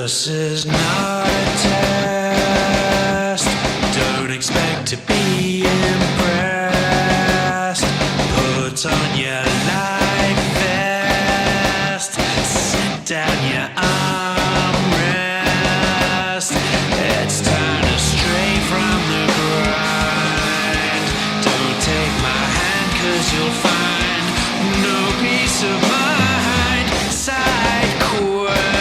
This is not a test. Don't expect to be impressed. Put on your life vest. Sit down your armrest. It's time to stray from the grind. Don't take my hand, 'cause you'll find no peace of mind. Side quest.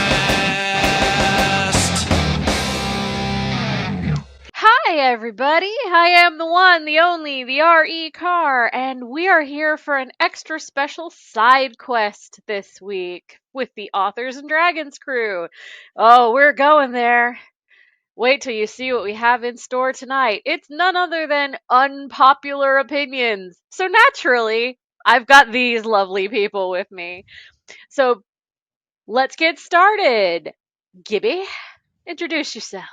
Hi, everybody. I am the one, the only, the R.E. Carr, and we are here for an extra special side quest this week with the Authors and Dragons crew. Oh, we're going there. Wait till you see what we have in store tonight. It's none other than unpopular opinions. So naturally, I've got these lovely people with me. So let's get started. Gibby, introduce yourself.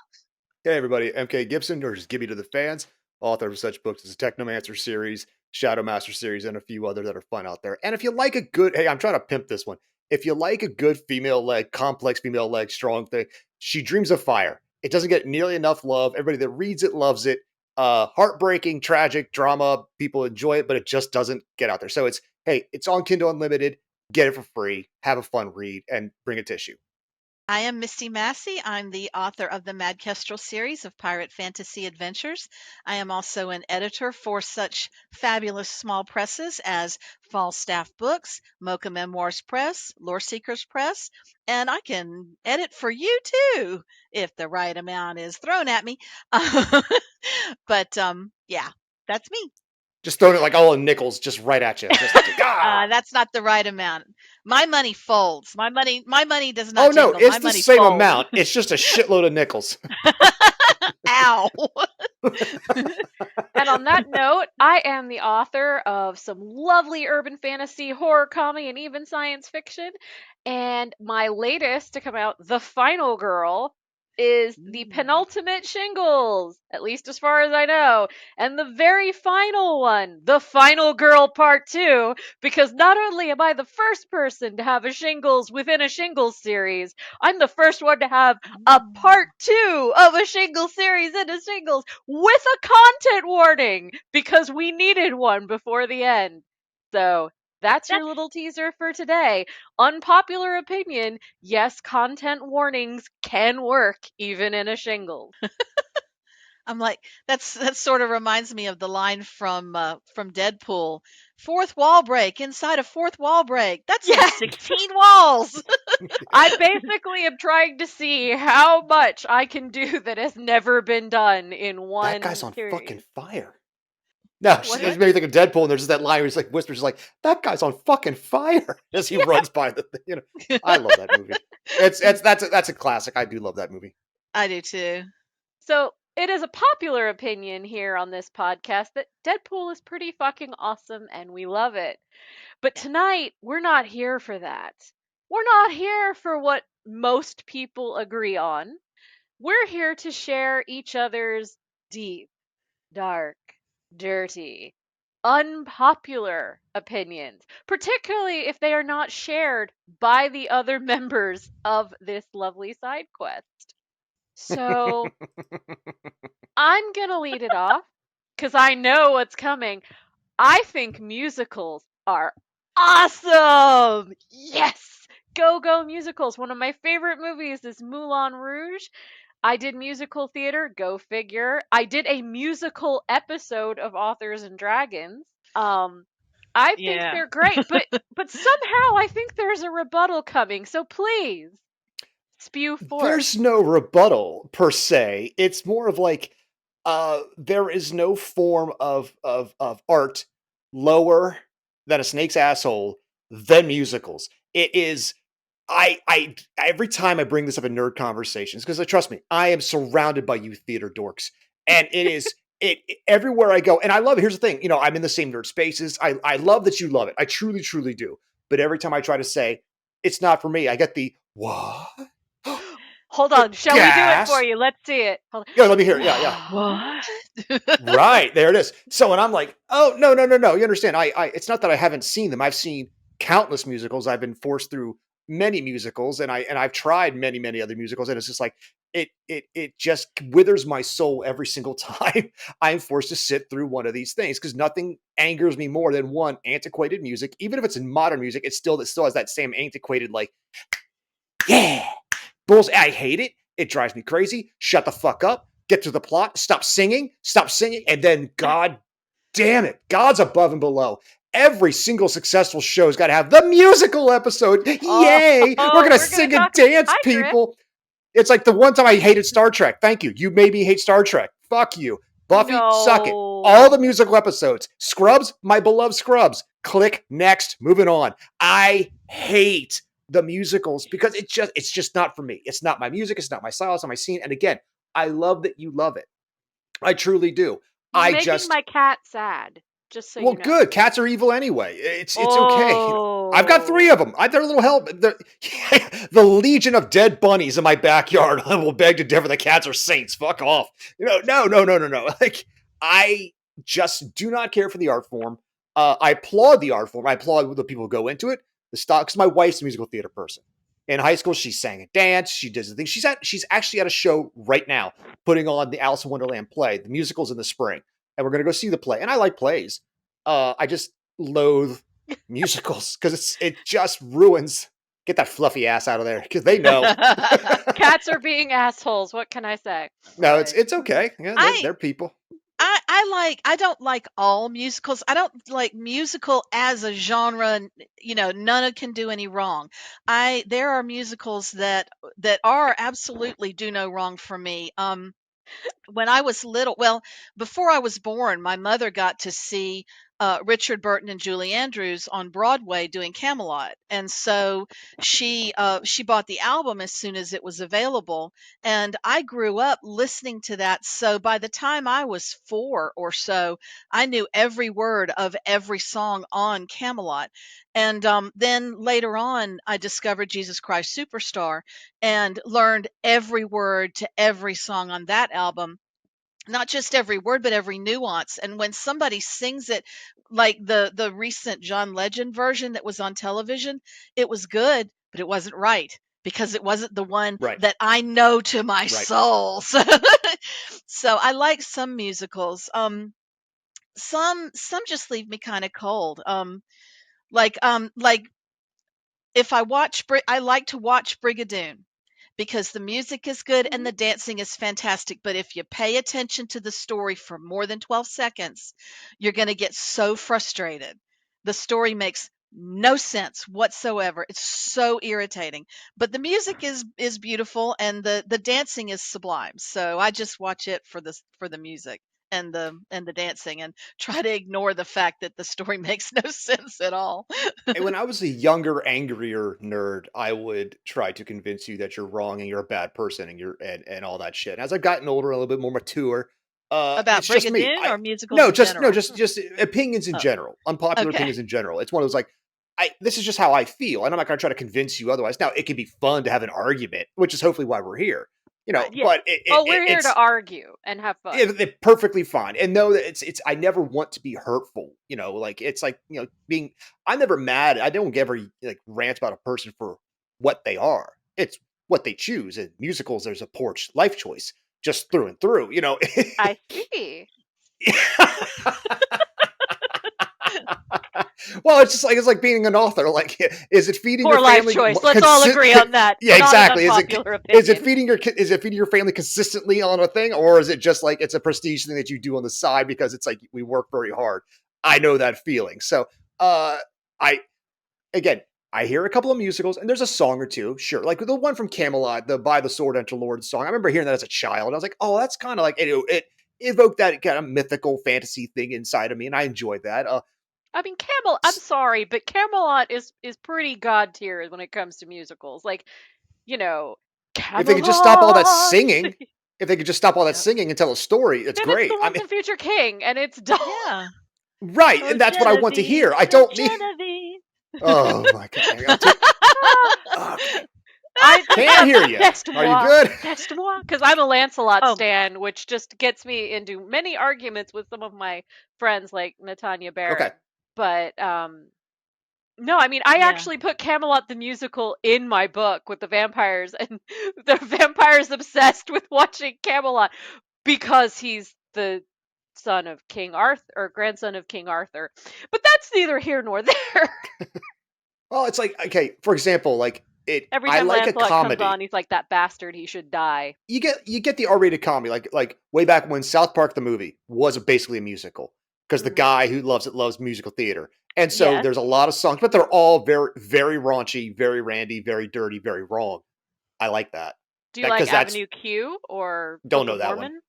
Hey everybody, MK Gibson, or just Gibby to the fans, author of such books as the Technomancer series, Shadowmaster series, and a few others that are fun out there. And if you like a good, hey, I'm trying to pimp this one. If you like a good female leg, complex female leg, strong thing, She Dreams of Fire. It doesn't get nearly enough love. Everybody that reads it loves it. Heartbreaking, tragic, drama. People enjoy it, but it just doesn't get out there. So it's on Kindle Unlimited. Get it for free. Have a fun read and bring a tissue. I am Misty Massey. I'm the author of the Mad Kestrel series of pirate fantasy adventures. I am also an editor for such fabulous small presses as Falstaff Books, Mocha Memoirs Press, Lore Seekers Press, and I can edit for you too if the right amount is thrown at me. But yeah, that's me. Just throwing it like all in nickels, just right at you. Just like, That's not the right amount. My money folds. My money does not. Oh no, jingle. it's the same amount. It's just a shitload of nickels. Ow. And on that note, I am the author of some lovely urban fantasy, horror comedy, and even science fiction. And my latest to come out, The Final Girl, is the penultimate Shingles, at least as far as I know. And the very final one, The Final Girl Part 2, because not only am I the first person to have a Shingles within a Shingles series, I'm the first one to have a Part 2 of a Shingles series in a Shingles with a content warning, because we needed one before the end. So that's your little teaser for today. Unpopular opinion, yes, content warnings can work even in a Shingles. I'm like, that sort of reminds me of the line from Deadpool. Fourth wall break inside a fourth wall break. That's like 16 walls. I basically am trying to see how much I can do that has never been done in one That guy's on series. fucking fire. No, it made me think of Deadpool, and there's just that line where he's like whispers, like, "That guy's on fucking fire" as he runs by the thing. I love that movie. That's a classic. I do love that movie. I do too. So it is a popular opinion here on this podcast that Deadpool is pretty fucking awesome and we love it. But tonight, we're not here for that. We're not here for what most people agree on. We're here to share each other's deep, dark, dirty, unpopular opinions, particularly if they are not shared by the other members of this lovely side quest. So I'm going to lead it off because I know what's coming. I think musicals are awesome. Yes. Go musicals. One of my favorite movies is Moulin Rouge. I did musical theater, go figure. I did a musical episode of Authors and Dragons. I think they're great, but somehow I think there's a rebuttal coming. So please spew forth. There's no rebuttal per se. It's more of like there is no form of art lower than a snake's asshole than musicals. It is. I every time I bring this up in nerd conversations, because trust me, I am surrounded by you theater dorks, and it is everywhere I go. And I love it. Here's the thing, I'm in the same nerd spaces. I love that you love it. I truly do. But every time I try to say it's not for me, I get the what? Hold on, shall we do it for you? Let's see it. Yeah, let me hear it. Yeah. What? Right, there it is. So, and I'm like, oh, no. You understand. I it's not that I haven't seen them. I've seen countless musicals. I've been forced through many musicals, and I've tried many other musicals, and it's just like it just withers my soul every single time I'm forced to sit through one of these things because nothing angers me more than one antiquated music. Even if it's in modern music, it still has that same antiquated like yeah bulls. I hate it. It drives me crazy. Shut the fuck up. Get to the plot. Stop singing. Stop singing. And then God damn it, God's above and below. Every single successful show's got to have the musical episode. Yay! We're gonna we're gonna sing and talk. dance, Hi, Chris. people. It's like the one time I hated Star Trek. Thank you. You made me hate Star Trek. Fuck you. Buffy, suck it. All the No. musical episodes. Scrubs, my beloved Scrubs. Click next. Moving on. I hate the musicals because it's just not for me. It's not my music. It's not my style. It's not my scene. And again, I love that you love it. I truly do. You're I making just my cat sad. Just so well, you know. good. Cats are evil anyway. It's okay. You know, I've got 3 Oh. of them. They're a little help. The legion of dead bunnies in my backyard. I will beg to differ. The cats are saints. Fuck off. You know, no. Like I just do not care for the art form. I applaud the art form. I applaud the people who go into it. The stock because my wife's a musical theater person. In high school, she sang and danced. She does the thing. She's actually at a show right now, putting on the Alice in Wonderland play. The musical's in the spring, and we're gonna go see the play. And I like plays. I just loathe musicals because it just ruins. Get that fluffy ass out of there because they know. Cats are being assholes. What can I say? No, Right. it's okay. Yeah, I they're people. I don't like all musicals. I don't like musical as a genre. You know, none can do any wrong. There are musicals that are absolutely do no wrong for me. When I was little, well, before I was born, my mother got to see Richard Burton and Julie Andrews on Broadway doing Camelot, and so she bought the album as soon as it was available, and I grew up listening to that. So by the time I was 4 or so, I knew every word of every song on Camelot. And then later on, I discovered Jesus Christ Superstar and learned every word to every song on that album, not just every word but every nuance. And when somebody sings it, like the recent John Legend version that was on television, it was good but it wasn't right because it wasn't the one Right. that I know to my Right. soul. So I like some musicals. Some just leave me kind of cold. Like if I like to watch Brigadoon because the music is good and Mhm. the dancing is fantastic. But if you pay attention to the story for more than 12 seconds, you're going to get so frustrated. The story makes no sense whatsoever. It's so irritating. But the music is beautiful and the dancing is sublime. So I just watch it for the music and the dancing and try to ignore the fact that the story makes no sense at all. And when I was a younger, angrier nerd, I would try to convince you that you're wrong and you're a bad person and and all that shit. And as I've gotten older, a little bit more mature, About it's just me. Brigadoon or musicals No, in general? just opinions in Oh, general, unpopular okay. opinions in general. It's one of those like, this is just how I feel, and I'm not going to try to convince you otherwise. Now, it can be fun to have an argument, which is hopefully why we're here, you know. Yeah. But Oh, we're here to argue and have fun. it's perfectly fine and know that it's I never want to be hurtful, you know, like it's like, you know, being I'm never mad. I don't ever like rant about a person for what they are. It's what they choose. In musicals, there's a poor life choice just through and through, you know. I see. Well, it's like being an author. Like, is it feeding Poor your life family? choice. Let's all agree on that. Yeah, Not an exactly. unpopular Is it opinion. feeding is it feeding your family consistently on a thing, or is it just like it's a prestige thing that you do on the side because it's like we work very hard? I know that feeling. So, I again, I hear a couple of musicals, and there's a song or two, sure, like the one from Camelot, the "By the Sword Enter Lord" song. I remember hearing that as a child. I was like, oh, that's kind of like it evoked that kind of mythical fantasy thing inside of me, and I enjoyed that. I mean, I'm sorry, but Camelot is pretty god tier when it comes to musicals. Like, you know, If they could just stop all that Camelot. singing, if they could just stop all that Yep. singing and tell a story, it's Then it's great. the I once mean, and future king, and it's dull. Yeah. right, Oh, and that's what I want to Genevieve, hear. I oh, don't need. Genevieve. Oh my god! I gotta take. Okay, I can't hear you. Are you good? Test moi, because I'm a Lancelot Oh, stan, which just gets me into many arguments with some of my friends, like Natanya Okay. Barrett. But No, I mean, I Yeah. actually put Camelot the musical in my book with the vampires, and the vampire's obsessed with watching Camelot because he's the son of King Arthur or grandson of King Arthur. But that's neither here nor there. Well, it's like, okay, for example, like Every I time like a Lancelot comes on, comedy. he's like, that bastard, he should die. You get the R-rated comedy, like way back when South Park the movie was basically a musical because the Hmm. guy who loves it loves musical theater, and so Yes. there's a lot of songs, but they're all very very raunchy, very randy, very dirty, very wrong. I like that. Do you That like because that's Avenue Q or don't Book know of that one. Mormon?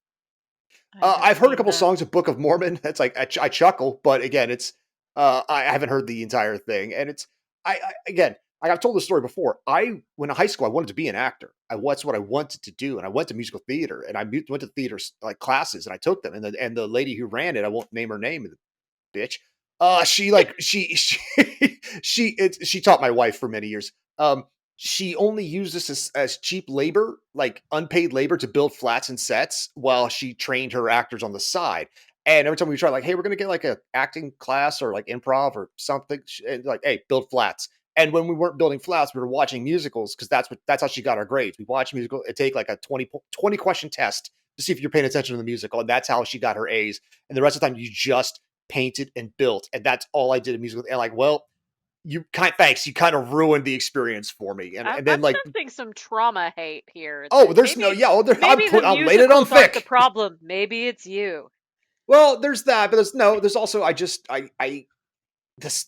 I haven't I've heard a seen couple those. songs of Book of Mormon. That's like I chuckle, but again, it's I haven't heard the entire thing, and it's I again. I've told this story before. When in high school, I wanted to be an actor. That's what I wanted to do, and I went to musical theater, and I went to theater like classes, and I took them. And the lady who ran it, I won't name her name, bitch. She like she taught my wife for many years. She only used this as cheap labor, like unpaid labor, to build flats and sets while she trained her actors on the side. And every time we try, like, hey, we're gonna get like a acting class or like improv or something, and like, hey, build flats. And when we weren't building flats, we were watching musicals because that's how she got our grades. We watched musical, it take like a 20 question test to see if you're paying attention to the musical, and that's how she got her A's. And the rest of the time, you just painted and built, and that's all I did in musical. And like, well, you kind of ruined the experience for me. And I'm, and I'm then like, sensing some trauma hate here. oh, That there's no, yeah, oh, maybe the I'm laying it on musicals aren't the thick. problem. Maybe it's you. Well, there's that, but there's also I this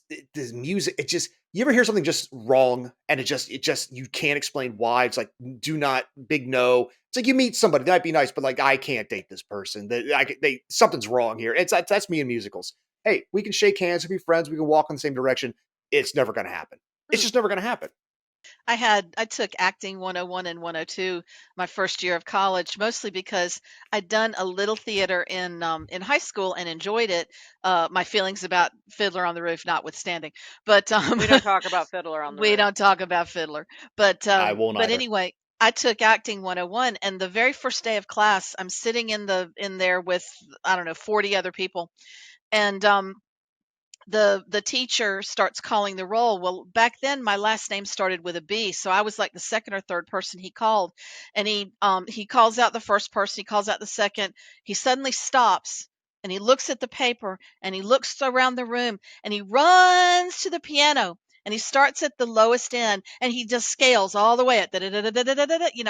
music, it just, you ever hear something just wrong and it just you can't explain why. It's like, do not, big no. It's like you meet somebody that might be nice, but like, I can't date this person. They something's wrong here. That's me in musicals. Hey, we can shake hands, we can be friends, we can walk in the same direction. It's never going to happen. It's Mm. just never going to happen. I took acting 101 and 102 my first year of college, mostly because I'd done a little theater in high school and enjoyed it. My feelings about Fiddler on the Roof notwithstanding, but We don't talk about Fiddler on the we Roof. don't talk about Fiddler. I won't But either. anyway, I took acting 101, and the very first day of class, I'm sitting in there with, I don't know, 40 other people, and the teacher starts calling the roll. Well, back then my last name started with a B, so I was like the second or third person he called. And he calls out the first person, he calls out the second. He suddenly stops and he looks at the paper and he looks around the room and he runs to the piano and he starts at the lowest end and he just scales all the way up,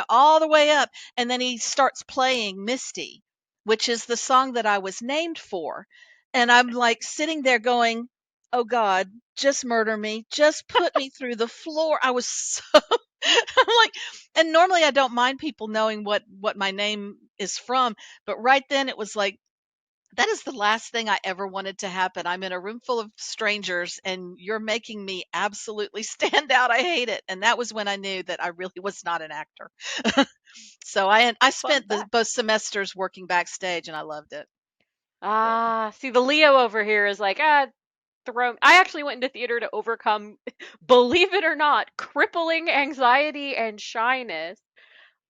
all the way up, and then he starts playing Misty, which is the song that I was named for. And I'm like sitting there going, "Oh God, just murder me. Just put me through the floor." I was so I'm like, and normally I don't mind people knowing what my name is from, but right then it was like, that is the last thing I ever wanted to happen. I'm in a room full of strangers and you're making me absolutely stand out. I hate it. And that was when I knew that I really was not an actor. So I Fun spent fact. both semesters working backstage and I loved it. But See, the Leo over here is like, throw. I actually went into theater to overcome, believe it or not, crippling anxiety and shyness.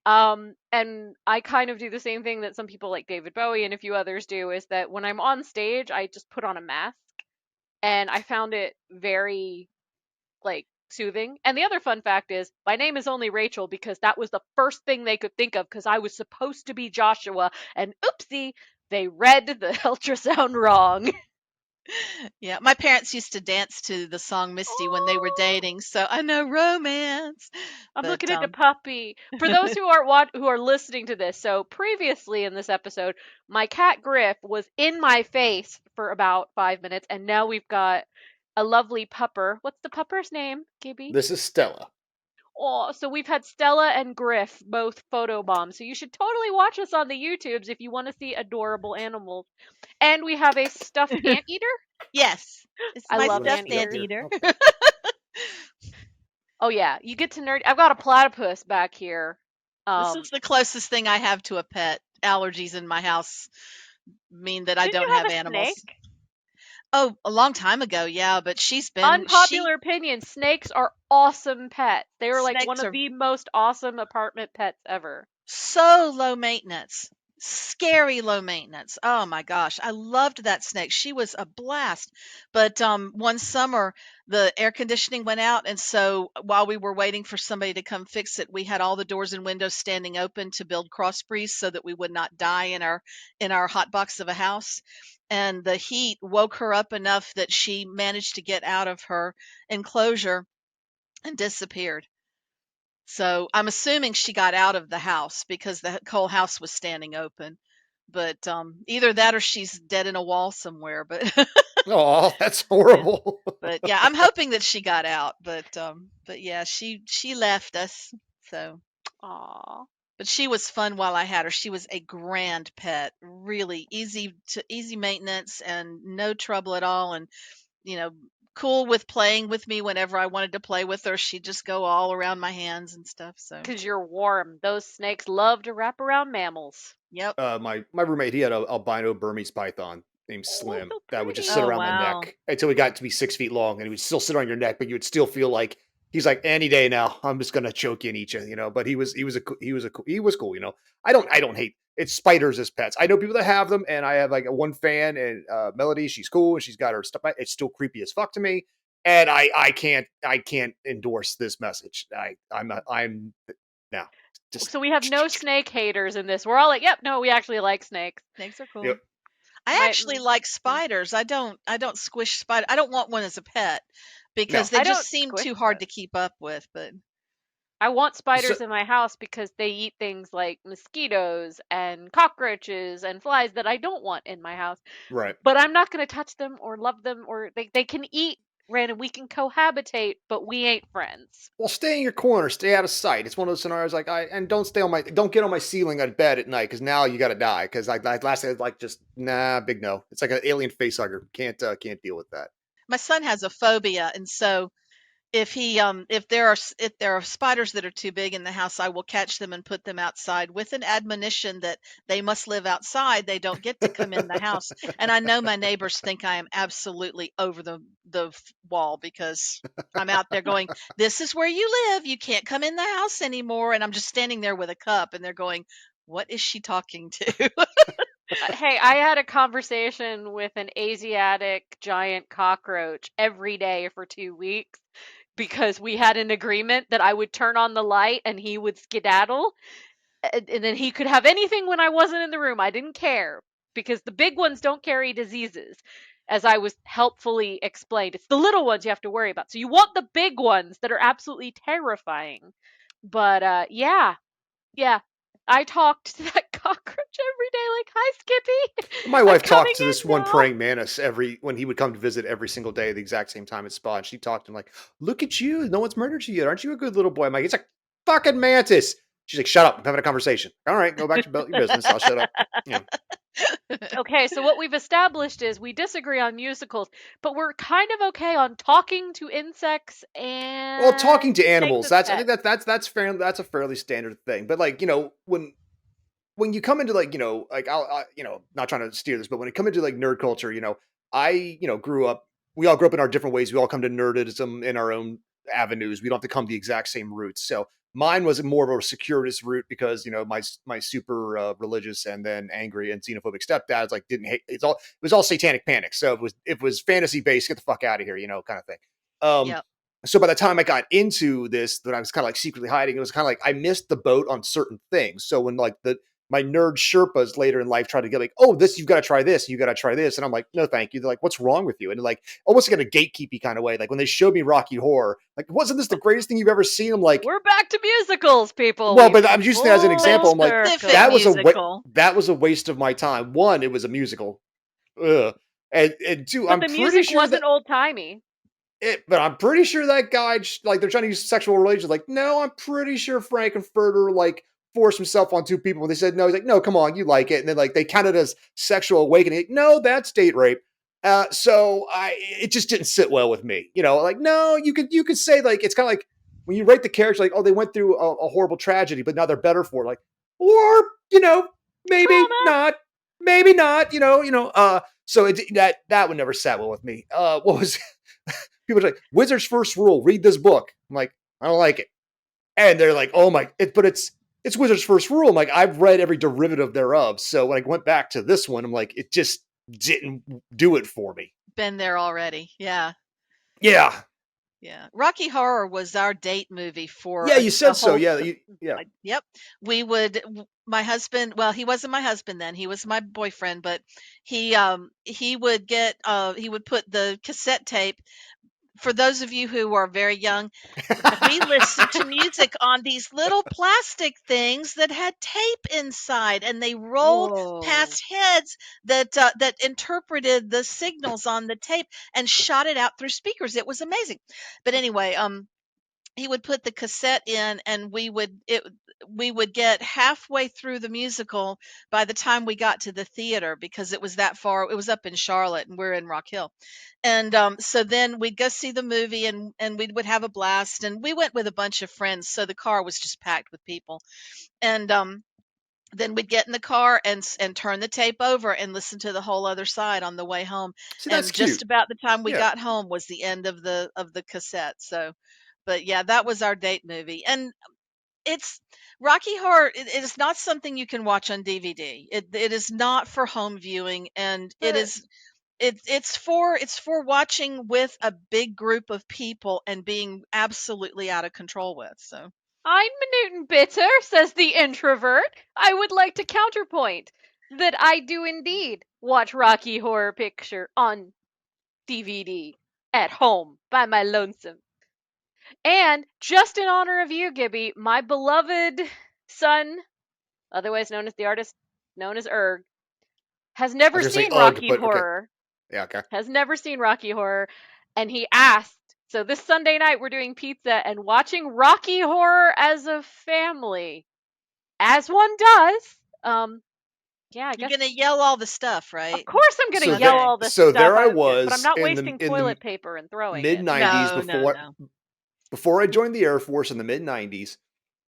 And I kind of do the same thing that some people like David Bowie and a few others do, is that when I'm on stage, I just put on a mask, and I found it very like soothing. And the other fun fact is my name is only Rachel because that was the first thing they could think of because I was supposed to be Joshua, and oopsie, they read the ultrasound wrong. yeah, my parents used to dance to the song Misty when they were Oh, dating, so I know romance. I'm But looking at the puppy. For those who are listening to this, so previously in this episode, my cat Griff was in my face for about 5 minutes, and now we've got a lovely pupper. What's the pupper's name, Gibby? This is Stella. Oh, so we've had Stella and Griff both photobomb. So you should totally watch us on the YouTubes if you want to see adorable animals. And we have a stuffed anteater. yes, it's I my You love want to stuffed ski up anteaters. here? anteater. Okay. Oh yeah, you get to nerd. I've got a platypus back here. This is the closest thing I have to a pet. Allergies in my house mean that I Didn't don't you have have a animals. snake? Oh, a long time ago, yeah, but she Unpopular opinion: snakes are awesome pets. They are like one snakes of are the most awesome apartment pets ever. so low maintenance. scary low maintenance. Oh my gosh, I loved that snake. She was a blast. But one summer the air conditioning went out, and so while we were waiting for somebody to come fix it, we had all the doors and windows standing open to build cross breeze so that we would not die in our hot box of a house. And the heat woke her up enough that she managed to get out of her enclosure and disappeared. So I'm assuming she got out of the house because the whole house was standing open. But either that or she's dead in a wall somewhere. But Oh, that's yeah, horrible. but yeah, I'm hoping that she got out. But yeah, she left us. So, Aw. but she was fun while I had her. She was a grand pet, really easy maintenance and no trouble at all. And you know, cool with playing with me whenever I wanted to play with her. She'd just go all around my hands and stuff. So, 'Cause you're warm. Those snakes love to wrap around mammals. yep. My roommate, he had a albino Burmese python named Oh, Slim so that would just pretty. sit Oh around my wow. neck until he got to be 6 feet long, and he would still sit on your neck, but you would still feel like he's like, any day now, I'm just gonna choke you and eat you, you know. But he was cool, you know. I don't hate it's spiders as pets. I know people that have them, and I have like a one fan and Melody. She's cool and she's got her stuff. It's still creepy as fuck to me, and I can't endorse this message. I'm now just So we have no snake haters in this. We're all like, yep, no, we actually like snakes. Snakes are yep. cool. I My actually like spiders. I don't squish spider. I don't want one as a pet No. because they I just don't seem squish too hard them. to keep up with. But I want So spiders in my house because they eat things like mosquitoes and cockroaches and flies that I don't want in my house. right. But I'm not going to touch them or love them, or they can eat, Random. We can cohabitate, but we ain't friends. Well, stay in your corner, stay out of sight. It's one of those scenarios like don't get on my ceiling at bed at night because now you got to die. Because like last night, like just nah, big no. It's like an alien face hugger. Can't deal with that. my son has a phobia, and so if there are spiders that are too big in the house, I will catch them and put them outside with an admonition that they must live outside. They don't get to come in the house. And I know my neighbors think I am absolutely over the wall because I'm out there going, "This is where you live. You can't come in the house anymore." And I'm just standing there with a cup, and they're going, "What is she talking to?" Hey, I had a conversation with an Asiatic giant cockroach every day for 2 weeks because we had an agreement that I would turn on the light and he would skedaddle, and then he could have anything when I wasn't in the room. I didn't care because the big ones don't carry diseases, as I was helpfully explained. It's the little ones you have to worry about. So you want the big ones that are absolutely terrifying. But yeah, yeah. I talked to that cockroach every day, like, "Hi, Skippy. My I'm wife coming talked to in this one now." praying mantis every when he would come to visit every single day at the exact same time at spa. And she talked to him like, "Look at you, no one's murdered you yet. Aren't you a good little boy?" I'm like, "It's a fucking mantis." She's like, "Shut up, I'm having a conversation." All right, go back to your business. I'll shut up. Yeah. Okay, so what we've established is we disagree on musicals, but we're kind of okay on talking to insects Well, talking and to snakes animals, as that's I pets. think that's fair. That's a fairly standard thing. But like when you come into like like not trying to steer this, but when it come into like nerd culture, I grew up. We all grew up in our different ways. We all come to nerdism in our own avenues. We don't have to come the exact same routes. So mine was more of a circuitous route because my super religious and then angry and xenophobic stepdads like didn't hate. It was all satanic panic. So it was fantasy based. Get the fuck out of here, kind of thing. Um, Yep. so by the time I got into this, that I was kind of like secretly hiding, it was kind of like I missed the boat on certain things. So when like my nerd Sherpas later in life tried to get like, oh, this, you've got to try this, you got to try this. And I'm like, no, thank you. They're like, what's wrong with you? And like, almost like in a gatekeepy kind of way. Like when they showed me Rocky Horror, like, wasn't this the greatest thing you've ever seen? I'm like, We're back to musicals, people. well, We've but come I'm using that as an full example. I'm like, Specific that was circle. musical. that was a waste of my time. One, it was a musical. Ugh. And two, But I'm the pretty music sure that wasn't old-timey. but I'm pretty sure that guy, like, they're trying to use sexual relations. Like, no, I'm pretty sure Frankenfurter, like, forced himself on two people. When they said no, he's like, no, come on, you like it. And then, like, they counted as sexual awakening. Like, no, that's date rape. So it just didn't sit well with me. Like, no, you could say, like, it's kind of like when you write the character, like, oh, they went through a horrible tragedy, but now they're better for it. Like, or, maybe Trauma. not, maybe not, so that would never sat well with me. What was people are like, Wizard's first rule, read this book. I'm like, I don't like it. And they're like, oh my, but it's it's Wizard's first rule. I'm like, I've read every derivative thereof. So when I went back to this one, I'm like, it just didn't do it for me. Been there already. Yeah. Yeah. Yeah. Rocky Horror was our date movie for Yeah, you a said so. whole Yeah. Yeah. yep. We would my husband, well, he wasn't my husband then. He was my boyfriend, but he would get he would put the cassette tape. For those of you who are very young, we listened to music on these little plastic things that had tape inside, and they rolled Whoa. past heads that interpreted the signals on the tape and shot it out through speakers. It was amazing. But anyway, he would put the cassette in, and we would get halfway through the musical by the time we got to the theater, because it was that far. It was up in Charlotte and we're in Rock Hill. And so then we'd go see the movie, and we would have a blast, and we went with a bunch of friends, so the car was just packed with people. And then we'd get in the car and turn the tape over and listen to the whole other side on the way home. See, that's And just cute. about the time we Yeah. got home was the end of the cassette. So, but yeah, that was our date movie. And it's Rocky Horror. It is not something you can watch on DVD. It is not for home viewing, and But it's for watching with a big group of people and being absolutely out of control with. So I'm Newton Bitter, says the introvert. I would like to counterpoint that I do indeed watch Rocky Horror Picture on DVD at home by my lonesome. And just in honor of you, Gibby, my beloved son, otherwise known as the artist known as Erg, has I never was gonna say seen ugh, Rocky but okay. Horror. Yeah. Okay. Has never seen Rocky Horror, and he asked. So this Sunday night we're doing pizza and watching Rocky Horror as a family, as one does. Yeah, I you're guess gonna yell all the stuff, of right? course I'm gonna So yell that Okay. all this so stuff. there I But I'm was not wasting in the toilet paper and throwing mid it. '90s No, no, no. before I joined the Air Force in the mid '90s.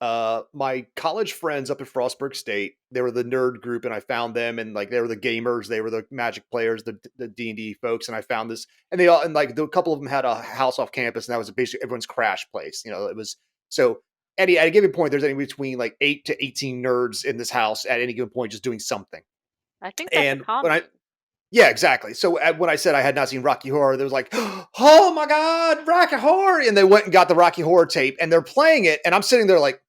My college friends up at Frostburg State, they were the nerd group, and I found them, and like they were the gamers, they were the Magic players, the D&D folks, and I found this, and they all, and like a couple of them had a house off campus, and that was basically everyone's crash place. You know, it was so. At a given point, there's anywhere between like 8 to 18 nerds in this house at any given point, just doing something. I think that's a And when I commune. yeah, exactly. So when I said I had not seen Rocky Horror, they was like, "Oh my God, Rocky Horror!" And they went and got the Rocky Horror tape, and they're playing it, and I'm sitting there like.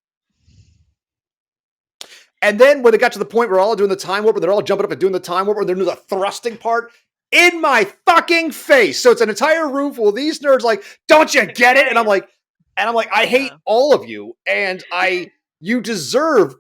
And then when it got to the point where we're all doing the time warp, and they're all jumping up and doing the time warp, and they're doing the thrusting part in my fucking face. So it's an entire room full of these nerds like, "Don't you get it?" And I'm like, I hate Yeah. all of you, and you deserve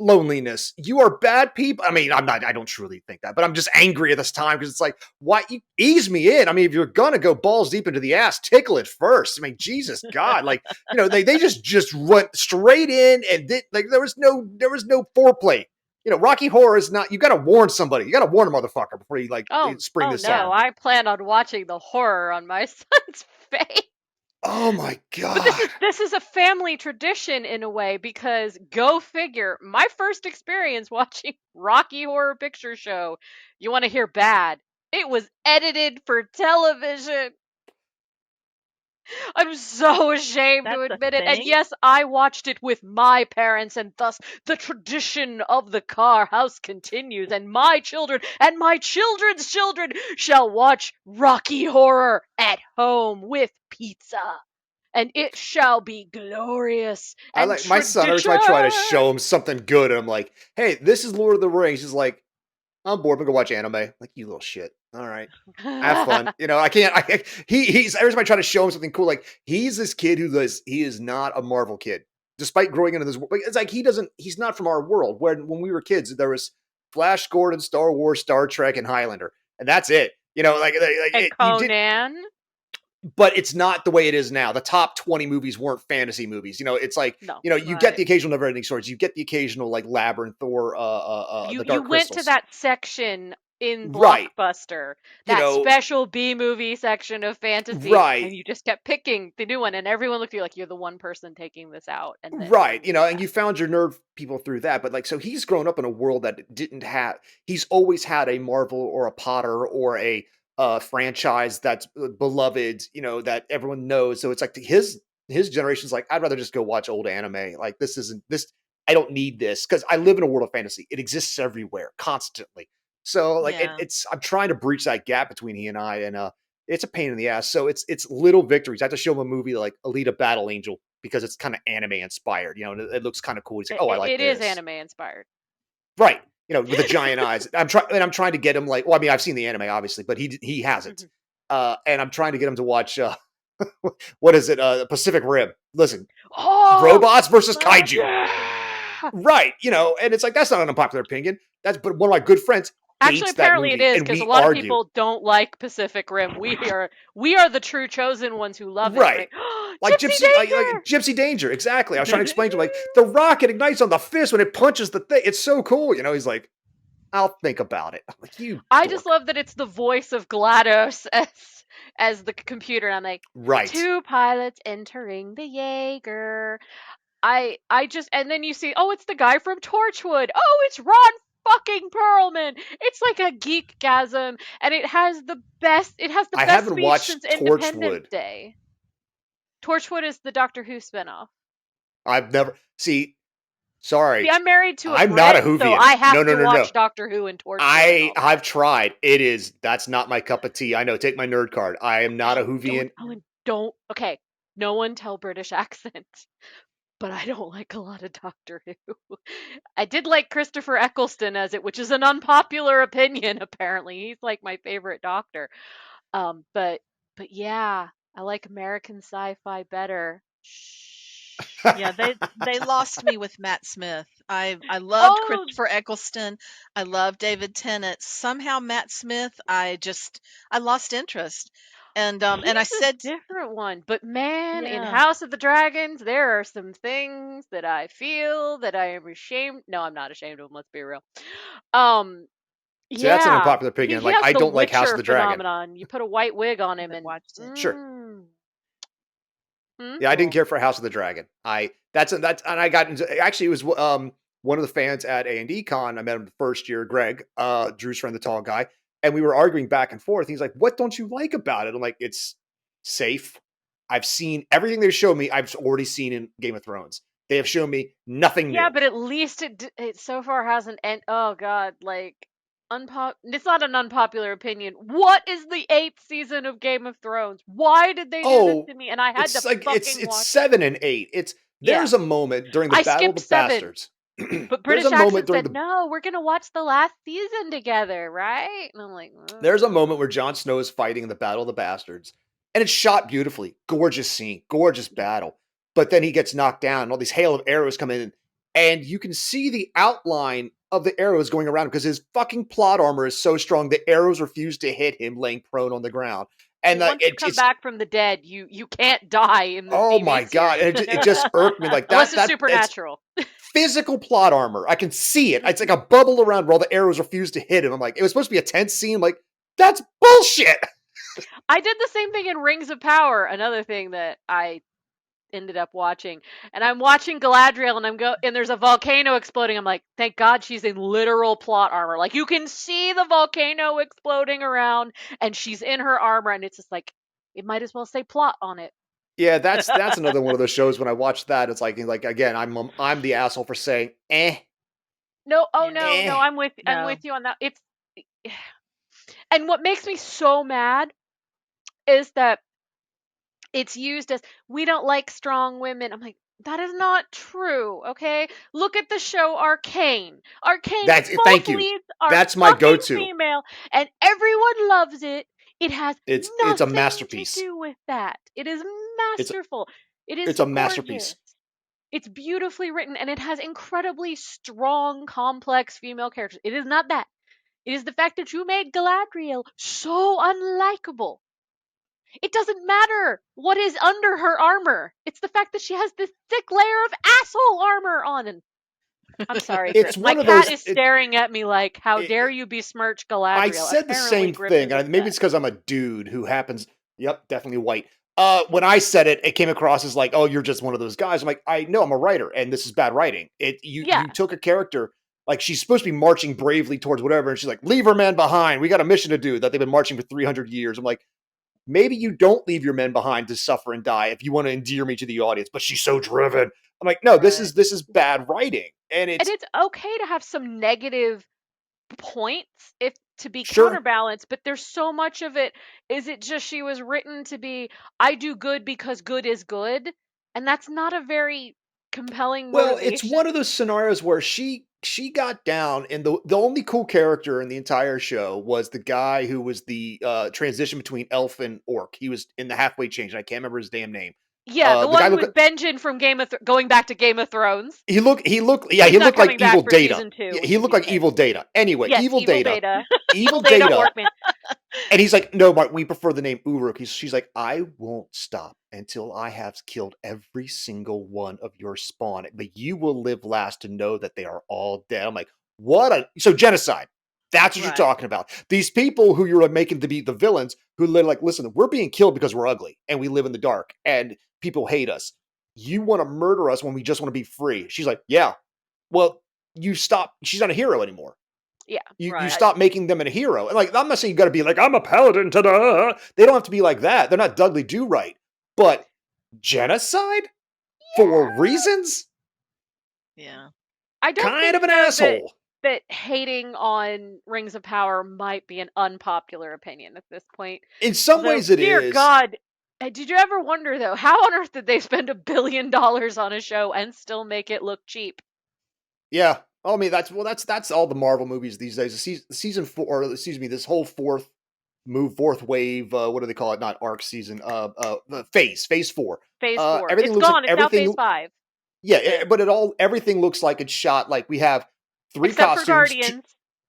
loneliness. You are bad people. I mean, I don't truly think that, but I'm just angry at this time because it's like, why you ease me in? I mean, if you're gonna go balls deep into the ass, tickle it first. I mean, Jesus God, like, you know, they just went straight in and did like there was no foreplay. You know, Rocky Horror is not. You got to warn somebody. You got to warn a motherfucker before you like spring Oh this on. no, I plan on watching the horror on my son's face. Oh my But God. this is a family tradition in a way, because go figure, my first experience watching Rocky Horror Picture Show, you want to hear bad? It was edited for television. I'm so ashamed to That's a admit it. And thing. yes, I watched it with my parents, and thus the tradition of the car house continues, and my children and my children's children shall watch Rocky Horror at home with pizza. And it shall be glorious I and like my son. Every tradition. time I try to show him something good, and I'm like, "Hey, this is Lord of the Rings." He's like, "I'm bored. I'm gonna go watch anime." Like, you little shit. All right, have fun. You know, I can't. He's every time I try to show him something cool, like he's this kid who does. He is not a Marvel kid, despite growing into this. It's like he doesn't. He's not from our world. When we were kids, there was Flash Gordon, Star Wars, Star Trek, and Highlander, and that's it. You know, And you did, Conan? but it's not the way it is now. The top 20 movies weren't fantasy movies. You know, it's like, No, you know, you get right. the occasional never-ending stories. You get the occasional like Labyrinth or You the you Dark went to Crystals. that section in Right. Blockbuster, You that know, special B movie section of fantasy, right. and you just kept picking the new one, and everyone looked at you like you're the one person taking this out, and Right. You you know, went and back. you found your nerd people through that. But like, so he's grown up in a world that didn't have, he's always had a Marvel or a Potter or a franchise that's beloved, you know, that everyone knows. So it's like his generation's like, I'd rather just go watch old anime. Like, this isn't this. I don't need this because I live in a world of fantasy. It exists everywhere, constantly. So like Yeah. I'm trying to breach that gap between he and I, and it's a pain in the ass. So it's little victories. I have to show him a movie like Alita Battle Angel because it's kind of anime inspired, and it looks kind of cool. He's like, oh, I like It is this. anime inspired. Right. With the giant eyes. I'm trying to get him like, well, I mean, I've seen the anime obviously, but he hasn't. And I'm trying to get him to watch what is it? Pacific Rim. Listen, Oh, robots versus kaiju. yeah. Right. And it's like, that's not an unpopular opinion. But one of my good friends Actually, hates that apparently it movie, is and because a we lot of argue. people don't like Pacific Rim. We are the true chosen ones who love it. Right. Right? Like Gypsy like Danger! Gypsy Danger. Exactly. I was trying to explain to him, like, the rocket ignites on the fist when it punches the thing. It's so cool. He's like, I'll think about it. I'm like, you I dork. just love that it's the voice of GLaDOS as the computer, and I'm like, Right. 2 pilots entering the Jaeger. I just, and then you see, oh, it's the guy from Torchwood. Oh, it's Ron fucking Perlman. It's like a geekgasm, and it has the best I best haven't speech watched since Independence Torchwood. Day. Torchwood is the Doctor Who spinoff. I've never See, sorry. I'm married to a I'm not a Brit, so Whovian. I have No, no, to no, no. watch Doctor Who and Torchwood and all I've that. tried. That's not my cup of tea. I know. Take my nerd card. I am not a Whovian. Don't. Okay, no one tell British accent. But I don't like a lot of Doctor Who. I did like Christopher Eccleston as it, which is an unpopular opinion. Apparently, he's like my favorite Doctor. But yeah, I like American sci-fi better. Shh. Yeah, they lost me with Matt Smith. I loved Oh, Christopher Eccleston. I love David Tennant. Somehow Matt Smith, I lost interest. And I he's a said, different one. But man, in yeah. House of the Dragons, there are some things that I feel that I am ashamed. No, I'm not ashamed of them. Let's be real. Um, See, that's an Yeah, unpopular opinion. he Like, has I the don't like House of Witcher the Dragon. phenomenon. You put a white wig on him Haven't and watched it. Sure. Yeah, I didn't cool. care for House of the Dragon. That's and I got into, actually, it was one of the fans at A&D Con. I met him the first year, Greg, Drew's friend, the tall guy, and we were arguing back and forth. He's like, "What don't you like about it?" I'm like, "It's safe. I've seen everything they showed me. I've already seen in Game of Thrones. They have shown me nothing Yeah, new." but at least it so far hasn't. And oh god, like It's not an unpopular opinion. What is the 8th season of Game of Thrones? Why did they do this Oh, to me? And I had to it's like fucking it's watch. 7 and 8. Yeah, There's a moment during the I Battle of skipped the 7, Bastards. but There's a British moment accent during said the no. We're gonna watch the last season together, right? And I'm like, There's a moment where Jon Snow is fighting in the Battle of the Bastards, and it's shot beautifully. Gorgeous scene, gorgeous battle. But then he gets knocked down, and all these hail of arrows come in, and you can see the outline of the arrows going around him because his fucking plot armor is so strong, the arrows refuse to hit him laying prone on the ground. And Well, once you come it's back from the dead, you can't die in the oh TV my god, and series. it just irked me like Unless that. it's It's supernatural. physical plot armor. I can see it. It's like a bubble around where all the arrows refuse to hit him. I'm like, it was supposed to be a tense scene. I'm like, that's bullshit. I did the same thing in Rings of Power, another thing that I ended up watching. And I'm watching Galadriel and there's a volcano exploding. I'm like, thank God she's in literal plot armor. Like you can see the volcano exploding around and she's in her armor and it's just like it might as well say plot on it. Yeah, that's another one of those shows. When I watch that, it's like again, I'm the asshole for saying No, oh Yeah. no, eh. I'm No. with you on that. It's and what makes me so mad is that it's used as we don't like strong women. I'm like, that is not true, okay? Look at the show Arcane. Arcane, That's both thank you. leads are That's my fucking go-to. female, and everyone loves it. It has It's a nothing to masterpiece. do with that. It is It's masterful. It is it's a gorgeous. masterpiece. It's beautifully written, and it has incredibly strong, complex female characters. It is not that. It is the fact that you made Galadriel so unlikable. It doesn't matter what is under her armor. It's the fact that she has this thick layer of asshole armor on. And I'm sorry, It's Chris. My one of cat those. is staring at me like, "How dare It, you besmirch I Galadriel?" said the Apparently, same Griffin thing, is and maybe dead. it's because I'm a dude who happens. Yep, definitely white. When I said it, it came across as like, "Oh, you're just one of those guys." I'm like, I know I'm a writer, and this is bad writing. Yeah, You took a character like she's supposed to be marching bravely towards whatever, and she's like, "Leave her man behind. We got a mission to do that they've been marching for 300 years." I'm like, maybe you don't leave your men behind to suffer and die if you want to endear me to the audience, but she's so driven. I'm like, no, Right. this is bad writing. And And it's it's okay to have some negative points if to be sure. counterbalanced, but there's so much of it. Is it just she was written to be, I do good because good is good? And that's not a very compelling Well, it's motivation. one of those scenarios where she got down, and the only cool character in the entire show was the guy who was the transition between elf and orc. He was in the halfway change, and I can't remember his damn name. Yeah, the The guy one looked with Benjen from going back to Game of Thrones. he He's not looked like coming back evil for data. season 2, Yeah, we he should looked be like clear. evil data. Anyway, Yes, evil evil data. data. Evil Evil data data. Orkman. And he's like, no, Mark, we prefer the name Uruk. She's like, I won't stop until I have killed every single one of your spawn, but you will live last to know that they are all dead. I'm like, what a so genocide. That's what you're Right. talking about. These people who you're making to be the villains who live like, listen, we're being killed because we're ugly and we live in the dark and people hate us. You want to murder us when we just want to be free. She's like, yeah. Well, you stop. She's not a hero anymore. Yeah. You Right. stop making them a hero. And like, I'm not saying you got to be like, I'm a paladin. Ta-da. They don't have to be like that. They're not Dudley Do Right. But genocide for reasons? Yeah. I don't Kind think of an though that asshole. hating on Rings of Power might be an unpopular opinion at this point. In some Although, ways, it dear is. God, did you ever wonder though, how on earth did they spend $1 billion on a show and still make it look cheap? Yeah. I mean, that's all the Marvel movies these days. Season 4, or excuse me, this whole fourth wave. What do they call it? Not arc season. Phase 4. Phase 4. Everything It's looks like gone. It's now Phase everything. 5. Yeah, but everything looks like it's shot like we have three Except for costumes, Guardians. no,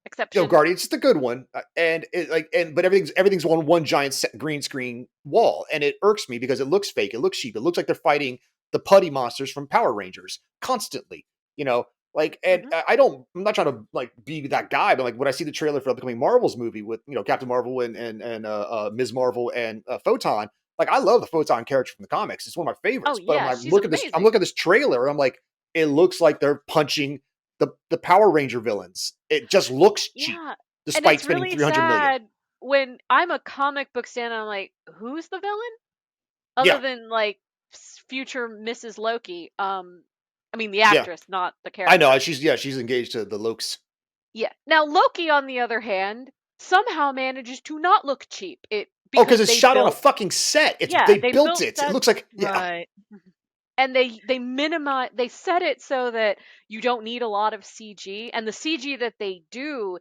Exception. Guardians is the good one, but everything's on one giant green screen wall, and it irks me because it looks fake, it looks cheap, it looks like they're fighting the putty monsters from Power Rangers constantly, you know, like, and Hmm. I'm not trying to like be that guy, but like when I see the trailer for the upcoming Marvels movie with Captain Marvel and Ms. Marvel and Photon, like I love the Photon character from the comics, it's one of my Oh favorites, but when yeah, I she's look at this, I'm amazing. looking at this trailer, I'm like, it looks like they're punching the Power Ranger villains. It just looks cheap, Yeah. And despite it's spending really 300 million. sad when I'm a comic book fan, I'm like, who's the villain? Other Yeah, than like future Mrs. Loki. I mean the yeah, actress, not the I know. character. She's engaged to the Lokes. Yeah. Now Loki, on the other hand, somehow manages to not look cheap. It Oh, because because it's they shot on a built, fucking set. yeah, They they built built it. It sets. looks like yeah, Right. And they minimize, they set it so that you don't need a lot of CG, and the CG that they do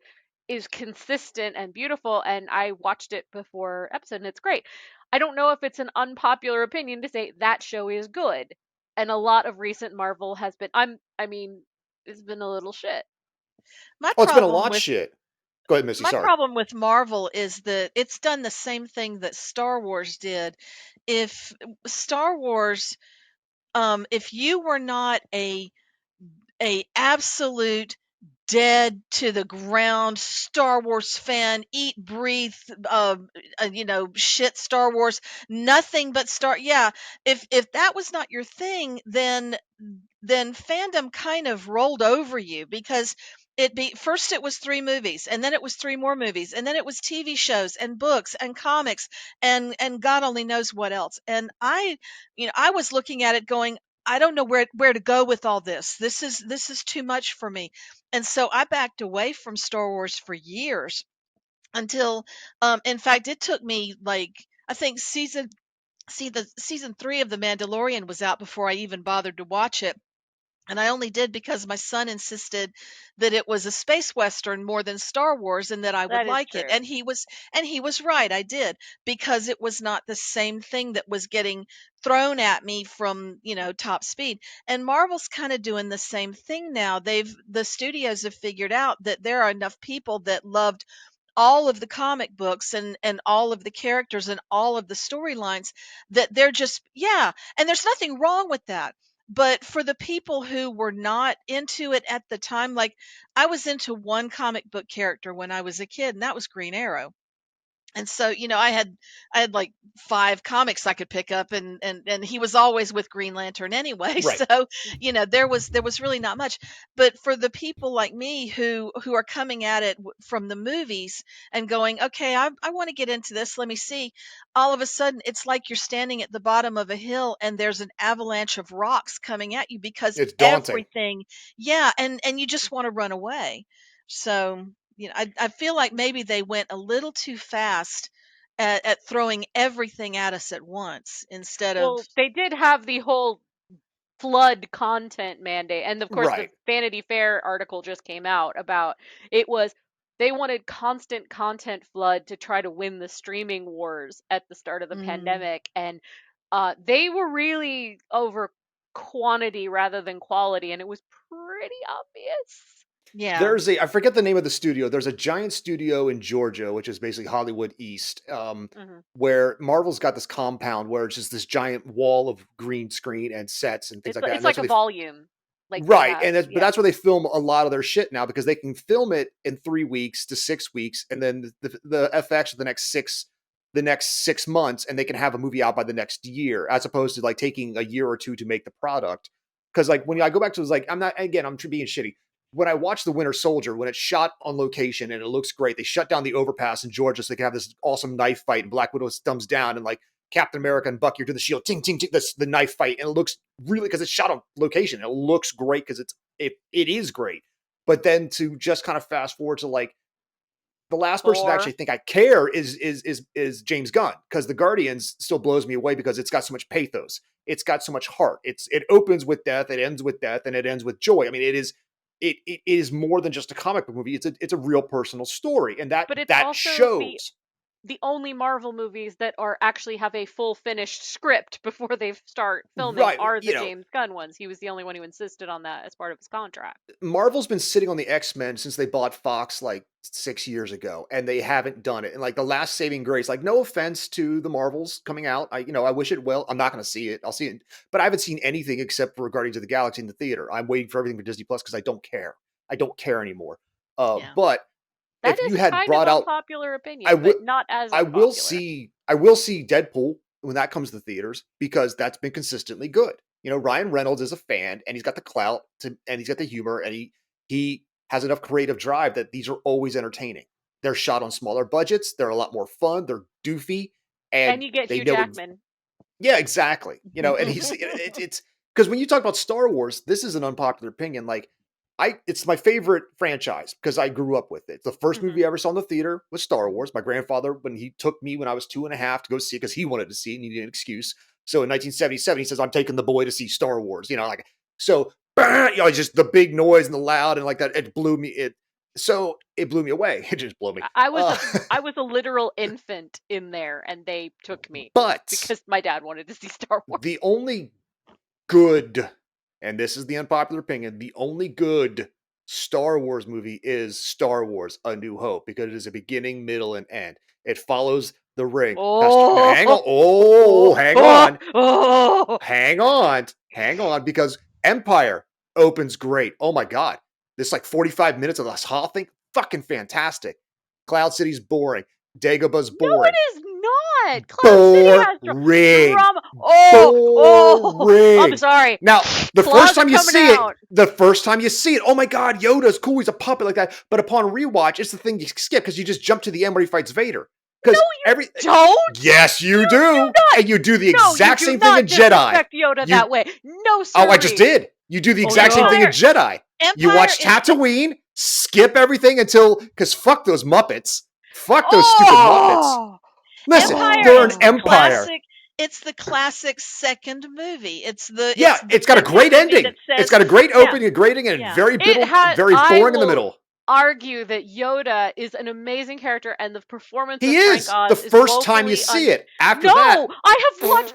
is consistent and beautiful. And I watched it before episode, and it's great. I don't know if it's an unpopular opinion to say that show is good, and a lot of recent Marvel has been. I mean, it's been a little shit. My oh, it's been a problem lot with shit. Go ahead, Missy. my Sorry. problem with Marvel is that it's done the same thing that Star Wars did. If Star Wars, if you were not a absolute dead to the ground Star Wars fan, eat, breathe, shit Star Wars, nothing but Star. Yeah, if that was not your thing, then fandom kind of rolled over you because first it was 3 movies, and then it was 3 more movies, and then it was TV shows and books and comics and God only knows what else. And I was looking at it going, I don't know where to go with all this. This is too much for me. And so I backed away from Star Wars for years until in fact it took me like I think season 3 of The Mandalorian was out before I even bothered to watch it. And I only did because my son insisted that it was a space western more than Star Wars and that I would That is like it. true. And he was right. I did, because it was not the same thing that was getting thrown at me from, top speed. And Marvel's kind of doing the same thing now. The studios have figured out that there are enough people that loved all of the comic books and all of the characters and all of the storylines that they're just, yeah, and there's nothing wrong with that. But for the people who were not into it at the time, like I was into one comic book character when I was a kid, and that was Green Arrow. And so, I had like 5 comics I could pick up, and he was always with Green Lantern anyway. Right. So, there was really not much. But for the people like me who are coming at it from the movies and going, okay, I want to get into this. Let me see. All of a sudden, it's like you're standing at the bottom of a hill and there's an avalanche of rocks coming at you because It's daunting. everything, yeah, and you just want to run away. So, I feel like maybe they went a little too fast at throwing everything at us at once instead of. Well, they did have the whole flood content mandate, and of course the Right. Vanity Fair article just came out about it was they wanted constant content flood to try to win the streaming wars at the start of the Mm, pandemic, and they were really over quantity rather than quality, and it was pretty obvious. yeah. I forget the name of the studio. There's a giant studio in Georgia, which is basically Hollywood East, Hmm. where Marvel's got this compound where it's just this giant wall of green screen and sets and things like that. It's And that's like where a they volume, like they right, have, and but yeah. that's where they film a lot of their shit now because they can film it in 3 weeks to 6 weeks, and then the FX of the next 6 months, and they can have a movie out by the next year, as opposed to like taking a year or two to make the product. Because like when I go back to it, like I'm not again, I'm being shitty. When I watch The Winter Soldier, when it's shot on location and it looks great, they shut down the overpass in Georgia so they can have this awesome knife fight, and Black Widow thumbs down, and like Captain America and Bucky are doing the shield, ting, ting, ting, the knife fight, and it looks really because it's shot on location. It looks great because it is great. But then to just kind of fast forward to like the last person to actually Thor. think I care is James Gunn because the Guardians still blows me away because it's got so much pathos. It's got so much heart. It opens with death, it ends with death, and it ends with joy. I mean, it is more than just a comic book movie. It's a real personal story, and But it's that also shows. the only Marvel movies that are actually have a full finished script before they start filming Right, are the you know, James Gunn ones. He was the only one who insisted on that as part of his contract. Marvel's been sitting on the X-Men since they bought Fox like 6 years ago, and they haven't done it. And like the last saving grace, like no offense to the Marvels coming out, I wish it will. I'm not going to see it. I'll see it, but I haven't seen anything except for Guardians of the Galaxy in the theater. I'm waiting for everything for Disney Plus because I don't care. I don't care anymore. Yeah. But That if is you had kind of brought out, unpopular I opinion, would, but not as I will unpopular. see, I will see Deadpool when that comes to theaters because that's been consistently good. Ryan Reynolds is a fan and he's got the clout and he's got the humor and he has enough creative drive that these are always entertaining. They're shot on smaller budgets. They're a lot more fun. They're doofy And and you get they Hugh know Jackman. yeah, exactly. And it's because when you talk about Star Wars, this is an unpopular opinion. Like, it's my favorite franchise because I grew up with it. The first Hmm. movie I ever saw in the theater was Star Wars. My grandfather, when he took me when I was 2.5 to go see it because he wanted to see it and he needed an excuse. So in 1977, he says, "I'm taking the boy to see Star Wars." Like so, just the big noise and the loud and like that. It blew me. It blew me away. It just blew me. I was a literal infant in there, and they took me But because my dad wanted to see Star Wars. the only good, and this is the unpopular opinion, the only good Star Wars movie is Star Wars A New Hope because it is a beginning, middle, and end. It follows the ring. Now hang on. Oh, Oh, hang on. oh. Hang on. Hang on. Because Empire opens great. Oh my God. This like 45 minutes of this whole thing. Fucking fantastic. Cloud City's boring. Dagoba's No, boring. it is not. Cloud City has Boring. drama. Oh, I'm Boring. sorry. Now, Claws are coming out. the first time you see it, oh my God, Yoda's cool. He's a puppet like that. But upon rewatch, it's the thing you skip because you just jump to the end where he fights Vader. No, Because you don't. yes, you Do do, not. and you do the No, you exact do same thing in not Jedi. disrespect Yoda You, that way. No, oh, I just sirree. did. You do the Oh, exact same no. thing in Jedi. You Empire watch is Tatooine, skip everything because fuck those Muppets. Fuck those stupid Muppets. Oh, Listen, Empire they're an is the oh. empire. classic. It's the classic second movie. It's the Yeah, it's got a Disney great movie ending. that It's says, got a great yeah, opening, a great ending, and yeah. very It has. very I boring in the will middle. argue that Yoda is an amazing character, and the performance He of Frank is the Oz is first time you woefully see it. After No, that, I have watched.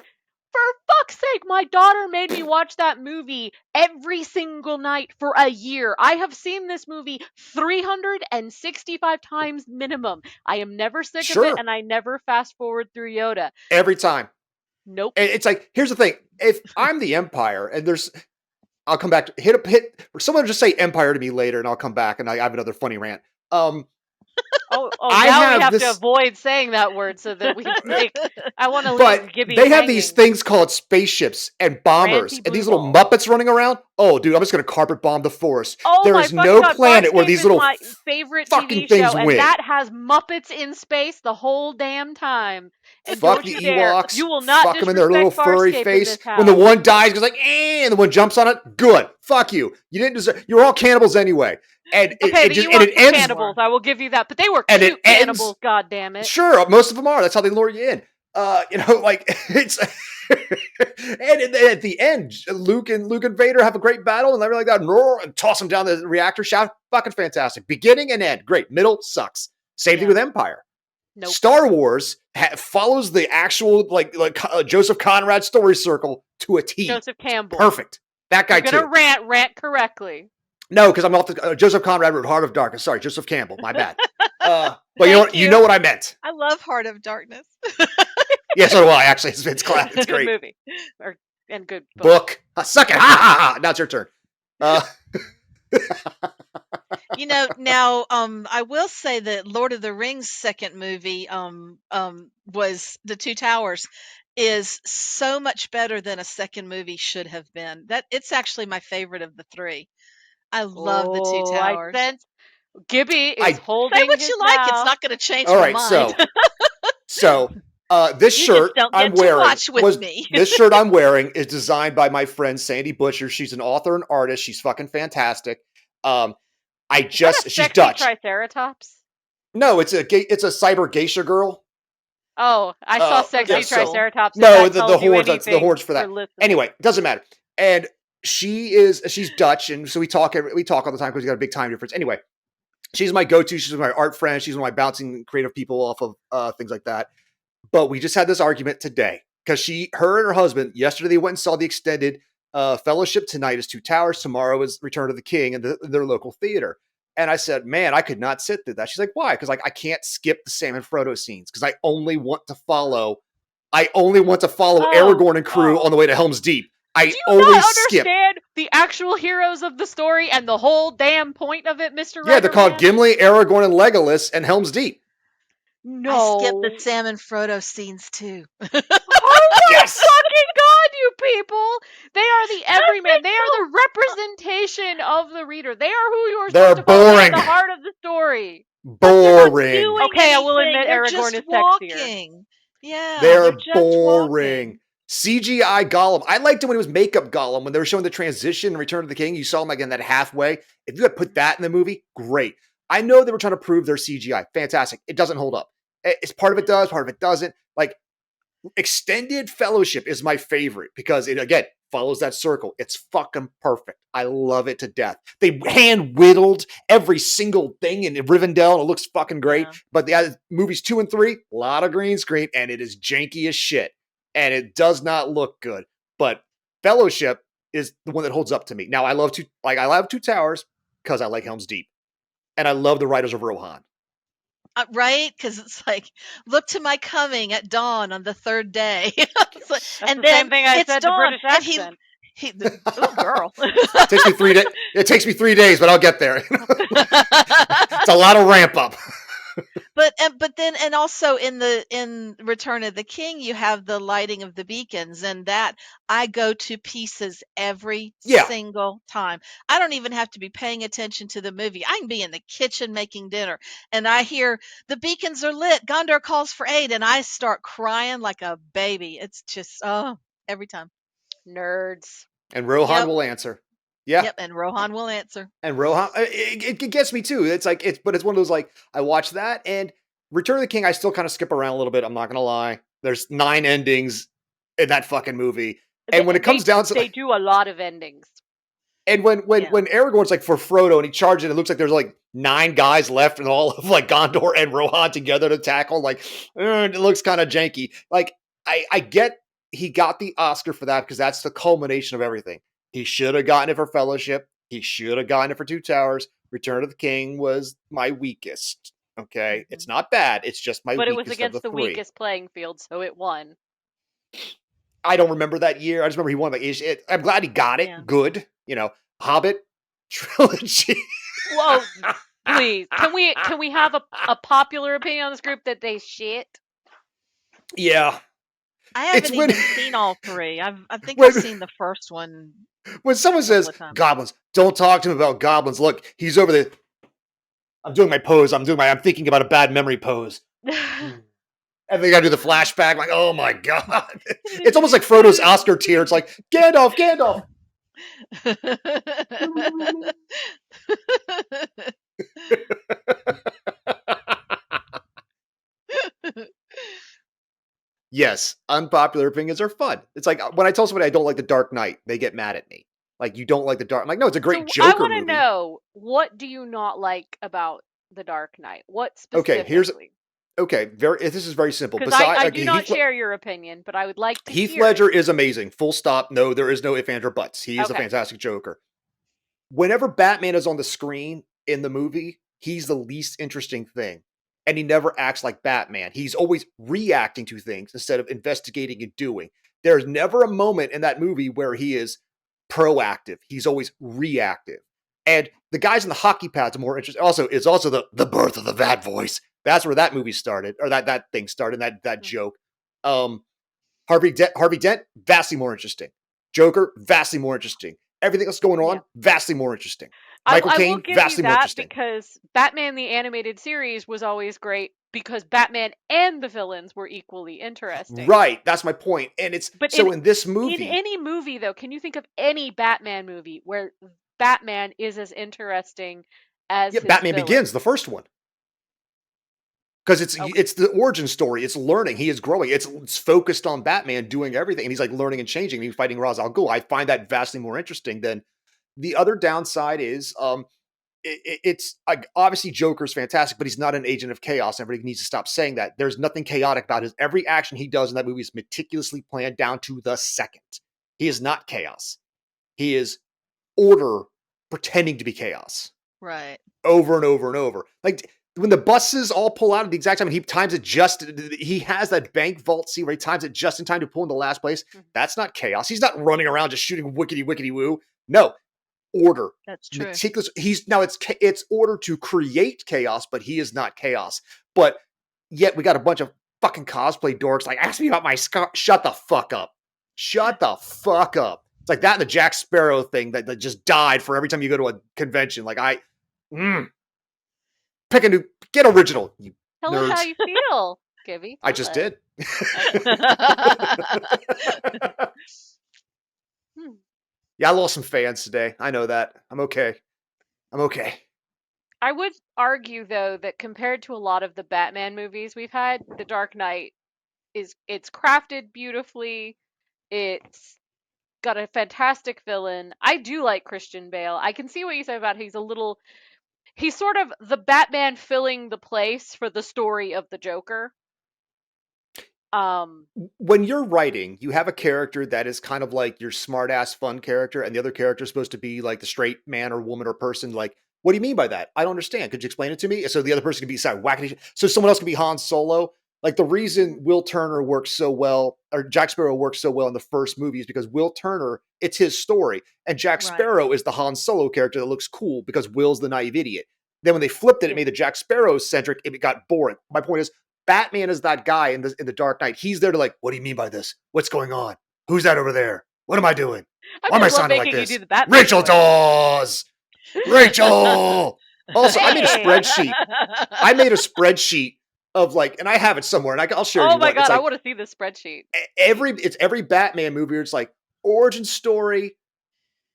For fuck's sake, my daughter made me watch that movie every single night for a year. I have seen this movie 365 times minimum. I am never sick of it, sure, and I never fast forward through Yoda. every time. Nope. And it's like, here's the thing: if I'm the Empire, and I'll come back to hit. Someone just say Empire to me later, and I'll come back, and I have another funny rant. I now we have have to this, avoid saying that word so that we make. I want to but leave Gibby they have hanging. these things called spaceships and bombers Ranty and these blue little balls. Muppets running around. Oh, dude, I'm just going to carpet bomb the forest. Oh There my is fucking no god! planet where Farscape these is little my favorite fucking TV things show, and win. that has Muppets in space the whole damn time. And Fuck don't the you dare! Ewoks. You will not Fuck them in their little disrespect furry Farscape in this face. When the house. one dies, goes like, eh, and the one jumps on it. Good. Fuck you. You didn't deserve. You're all cannibals anyway. And Okay, it the just Ewoks and it were ends. cannibals. I will give you that, but they were And it cute ends. cannibals. God damn it! Sure, most of them are. That's how they lure you in. Like it's. And at the end, Luke and Vader have a great battle and everything like that. And toss them down the reactor shaft. Fucking fantastic. Beginning and end, great. Middle sucks. Same thing with Empire. Nope. Star Wars follows the actual Joseph Conrad story circle to a T. Joseph Campbell. Perfect. That guy You're gonna too. rant correctly. No, because I'm off the Joseph Conrad wrote Heart of Darkness. Sorry, Joseph Campbell. My bad. But you know what I meant. I love Heart of Darkness. Yeah, so do I. Actually, it's class. It's Good great. movie. And good Book. Suck it. Ha ha ha. Now it's your turn. Now I will say that Lord of the Rings second movie was The Two Towers is so much better than a second movie should have been. That it's actually my favorite of the three. I love The Two Towers. I sense Gibby is holding Say what his you like. mouth. It's not going to change All my right, mind. so this You shirt just don't I'm get to wearing watch with me. this shirt I'm wearing is designed by my friend Sandy Butcher. She's an author and artist. She's fucking fantastic. She's Dutch. Triceratops? No, it's a cyber geisha girl. Oh, I saw sexy Triceratops. No, the hordes. That's the hordes for that. Anyway, doesn't matter. And she's Dutch, and so we talk all the time because we got a big time difference. Anyway, she's my go-to. She's my art friend. She's one of my bouncing creative people off of things like that. But we just had this argument today because her and her husband yesterday they went and saw the extended Fellowship. Tonight is Two Towers. Tomorrow is Return of the King in their local theater. And I said, man, I could not sit through that. She's like, why? Because I can't skip the Sam and Frodo scenes because I only want to follow Aragorn and crew on the way to Helm's Deep. Do you not understand the actual heroes of the story and the whole damn point of it, Mr. Yeah, they're called Gimli, Aragorn, and Legolas, and Helm's Deep. No. I skipped the Sam and Frodo scenes too. Oh my fucking god, you people! They are the everyman. They are the representation of the reader. They are who you are supposed to follow at the heart of the story. Boring. Okay, I will admit Aragorn is sexier. Yeah, they're boring. CGI Gollum. I liked it when it was makeup Gollum, when they were showing the transition in Return of the King. You saw him like in that halfway. If you had put that in the movie, great. I know they were trying to prove their CGI. Fantastic. It doesn't hold up. It's part of it does, part of it doesn't. Like, Extended Fellowship is my favorite because it, again, follows that circle. It's fucking perfect. I love it to death. They hand whittled every single thing in Rivendell and it looks fucking great. Yeah. But the movies 2 and 3, a lot of green screen and it is janky as shit. And it does not look good. But Fellowship is the one that holds up to me. Now I love Two Towers because I like Helm's Deep. And I love the writers of Rohan. Right? Because it's like, look to my coming at dawn on the third day. And then same thing I said to British accent. Girl. It takes me 3 days, but I'll get there. It's a lot of ramp up. But then also in Return of the King you have the lighting of the beacons, and that I go to pieces every single time. I don't even have to be paying attention to the movie. I can be in the kitchen making dinner and I hear the beacons are lit, Gondor calls for aid, and I start crying like a baby. It's just every time. Nerds. And Rohan will answer. Yeah. Yep, and Rohan will answer. And Rohan, it gets me too. But it's one of those, like, I watch that and Return of the King, I still kind of skip around a little bit. I'm not going to lie. There's 9 endings in that fucking movie. And when it comes down to... They do a lot of endings. And when Aragorn's like for Frodo and he charges it, it looks like there's like 9 guys left and all of like Gondor and Rohan together to tackle. Like, it looks kind of janky. Like, I get he got the Oscar for that because that's the culmination of everything. He should have gotten it for Fellowship. He should have gotten it for Two Towers. Return of the King was my weakest. Okay, it's not bad. It's just my weakest. But it was against the weakest playing field, so it won. I don't remember that year. I just remember he won. I'm glad he got it. Yeah. Good. Hobbit trilogy. Whoa, Please, can we have a popular opinion on this group that they shit? Yeah. I It's haven't when even seen all three. I think when I've seen the first one when someone a couple says of times. goblins, don't talk to him about goblins. Look, he's over there. I'm doing my pose. I'm thinking about a bad memory pose. And they gotta do the flashback, like, oh my god. It's almost like Frodo's Oscar tear. It's like, Gandalf, Gandalf. Yes, unpopular opinions are fun. It's like when I tell somebody I don't like The Dark Knight, they get mad at me. Like, you don't like The Dark. I'm like, no, it's a great So I Joker want to movie. know, what do you not like about The Dark Knight? What Okay, specifically? this is very simple. Because Besides, I do not share your opinion, but I would like to Heath hear Ledger it. is amazing. Full stop. No, there is no if, and, or buts. He is a Okay. fantastic Joker. Whenever Batman is on the screen in the movie, he's the least interesting thing. And he never acts like Batman. He's always reacting to things instead of investigating and doing. There's never a moment in that movie where he is proactive. He's always reactive. And the guys in the hockey pads are more interesting. Also, it's also the birth of the bad voice. That's where that movie started, or that thing started, that joke. Harvey Dent, vastly more interesting. Joker, vastly more interesting. Everything else going on, vastly more interesting. Michael I will Caine, give you vastly more that interesting. because Batman the Animated Series was always great because Batman and the villains were equally interesting. Right, that's my point. And it's But so in this movie, in any movie though, can you think of any Batman movie where Batman is as interesting as his Batman villain? Begins, the first one. Because it's the origin story. It's learning. He is growing. It's focused on Batman doing everything, and he's like learning and changing. He's fighting Ra's al Ghul. I find that vastly more interesting than the other downside is. It's like obviously Joker's fantastic, but he's not an agent of chaos. Everybody needs to stop saying that. There's nothing chaotic about his every action he does in that movie is meticulously planned down to the second. He is not chaos. He is order pretending to be chaos. Right. Over and over and over. Like when the buses all pull out at the exact time and he times it he has that bank vault scene where he times it just in time to pull in the last place. That's not chaos. He's not running around just shooting wickety woo. No. Order. That's true. Meticulous. It's order to create chaos, but he is not chaos. But yet we got a bunch of fucking cosplay dorks like, ask me about my scar. Shut the fuck up. Shut the fuck up. It's like that and the Jack Sparrow thing that just died for every time you go to a convention. Like get original, you Tell nerds. us how you feel, Gibby. I just did. Yeah, I lost some fans today. I know that. I'm okay. I would argue though that compared to a lot of the Batman movies we've had, The Dark Knight it's crafted beautifully. It's got a fantastic villain. I do like Christian Bale. I can see what you said about he's sort of the Batman filling the place for the story of the Joker. When you're writing, you have a character that is kind of like your smart ass fun character, and the other character is supposed to be like the straight man or woman or person. Like, what do you mean by that? I don't understand. Could you explain it to me? So the other person can be wackety. So someone else can be Han Solo. Like the reason Will Turner works so well, or Jack Sparrow works so well in the first movie is because Will Turner, it's his story. And Jack Sparrow is the Han Solo character that looks cool because Will's the naive idiot. Then when they flipped it, it made the Jack Sparrow centric, it got boring. My point is, Batman is that guy in the Dark Knight. He's there to like, what do you mean by this? What's going on? Who's that over there? What am I doing? Why am I sounding like this? Rachel Dawes! Rachel! Also, I made a spreadsheet. I made a spreadsheet of like, and I have it somewhere, and I'll share it. Oh my god, I want to see this spreadsheet. It's every Batman movie where it's like origin story,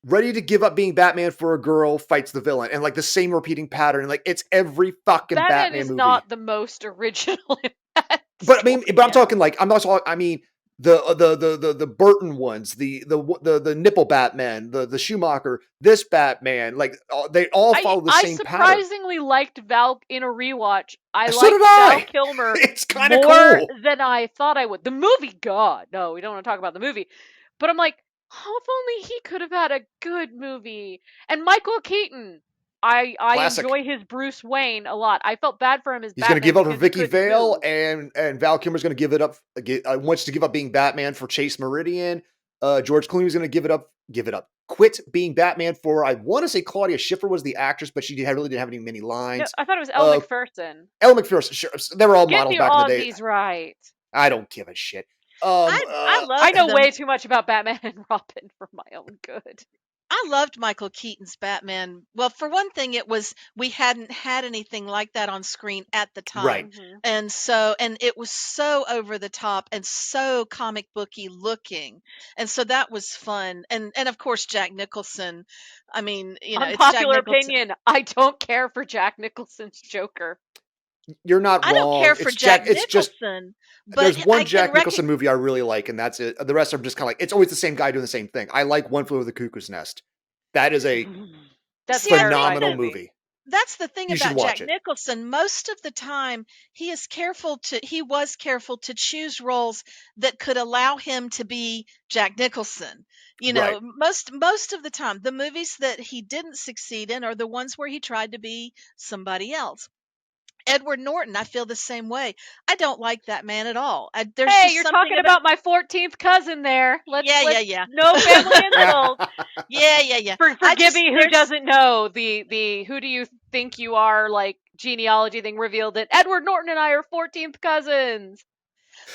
ready to give up being Batman for a girl, fights the villain, and like the same repeating pattern. Like it's every fucking Batman is movie. Not the most original in that but I mean, I'm talking like I mean the Burton ones, the nipple Batman, the Schumacher, this Batman, like they all follow the same pattern. I surprisingly liked Val in a rewatch. So did I. Val Kilmer it's kind of more cool than I thought I would. The movie, God, no, we don't want to talk about the movie. But I'm like, oh, if only he could have had a good movie. And Michael Keaton, I enjoy his Bruce Wayne a lot. I felt bad for him as He's Batman. He's going to give up for Vicky Vale, and Val Kilmer's going to give it up. Wants to give up being Batman for Chase Meridian. George Clooney's going to give give it up. Quit being Batman for, I want to say Claudia Schiffer was the actress, but she really didn't have many No, lines. I thought it was Elle McPherson. Elle McPherson, sure. They were all Get models your back in the day. Aussies right. I don't give a shit. I I loved know them. way too much about Batman and Robin for my own good. I loved Michael Keaton's Batman. Well, for one thing, we hadn't had anything like that on screen at the time. Mhm. And it was so over the top and so comic booky looking. And so that was fun. And of course Jack Nicholson. I mean, it's Jack Unpopular Nicholson. opinion. I don't care for Jack Nicholson's Joker. You're not I don't wrong. care for Jack It's just Nicholson, but there's one I can Jack Nicholson movie I really like, and that's it. The rest are just kind of like, it's always the same guy doing the same thing. I like One Flew Over the Cuckoo's Nest. That is a That's See, a I think terrifying phenomenal that movie. that's the thing You should about watch Jack it. Nicholson. Most of the time, he was careful to choose roles that could allow him to be Jack Nicholson. Right. Most of the time, the movies that he didn't succeed in are the ones where he tried to be somebody else. Edward Norton, I feel the same way. I don't like that man at all. There's Hey, just you're something talking about about my 14th cousin there. Let's yeah. no family insults. Yeah. For I just Gibby, who there's doesn't know, the who do you think you are like genealogy thing revealed that Edward Norton and I are 14th cousins.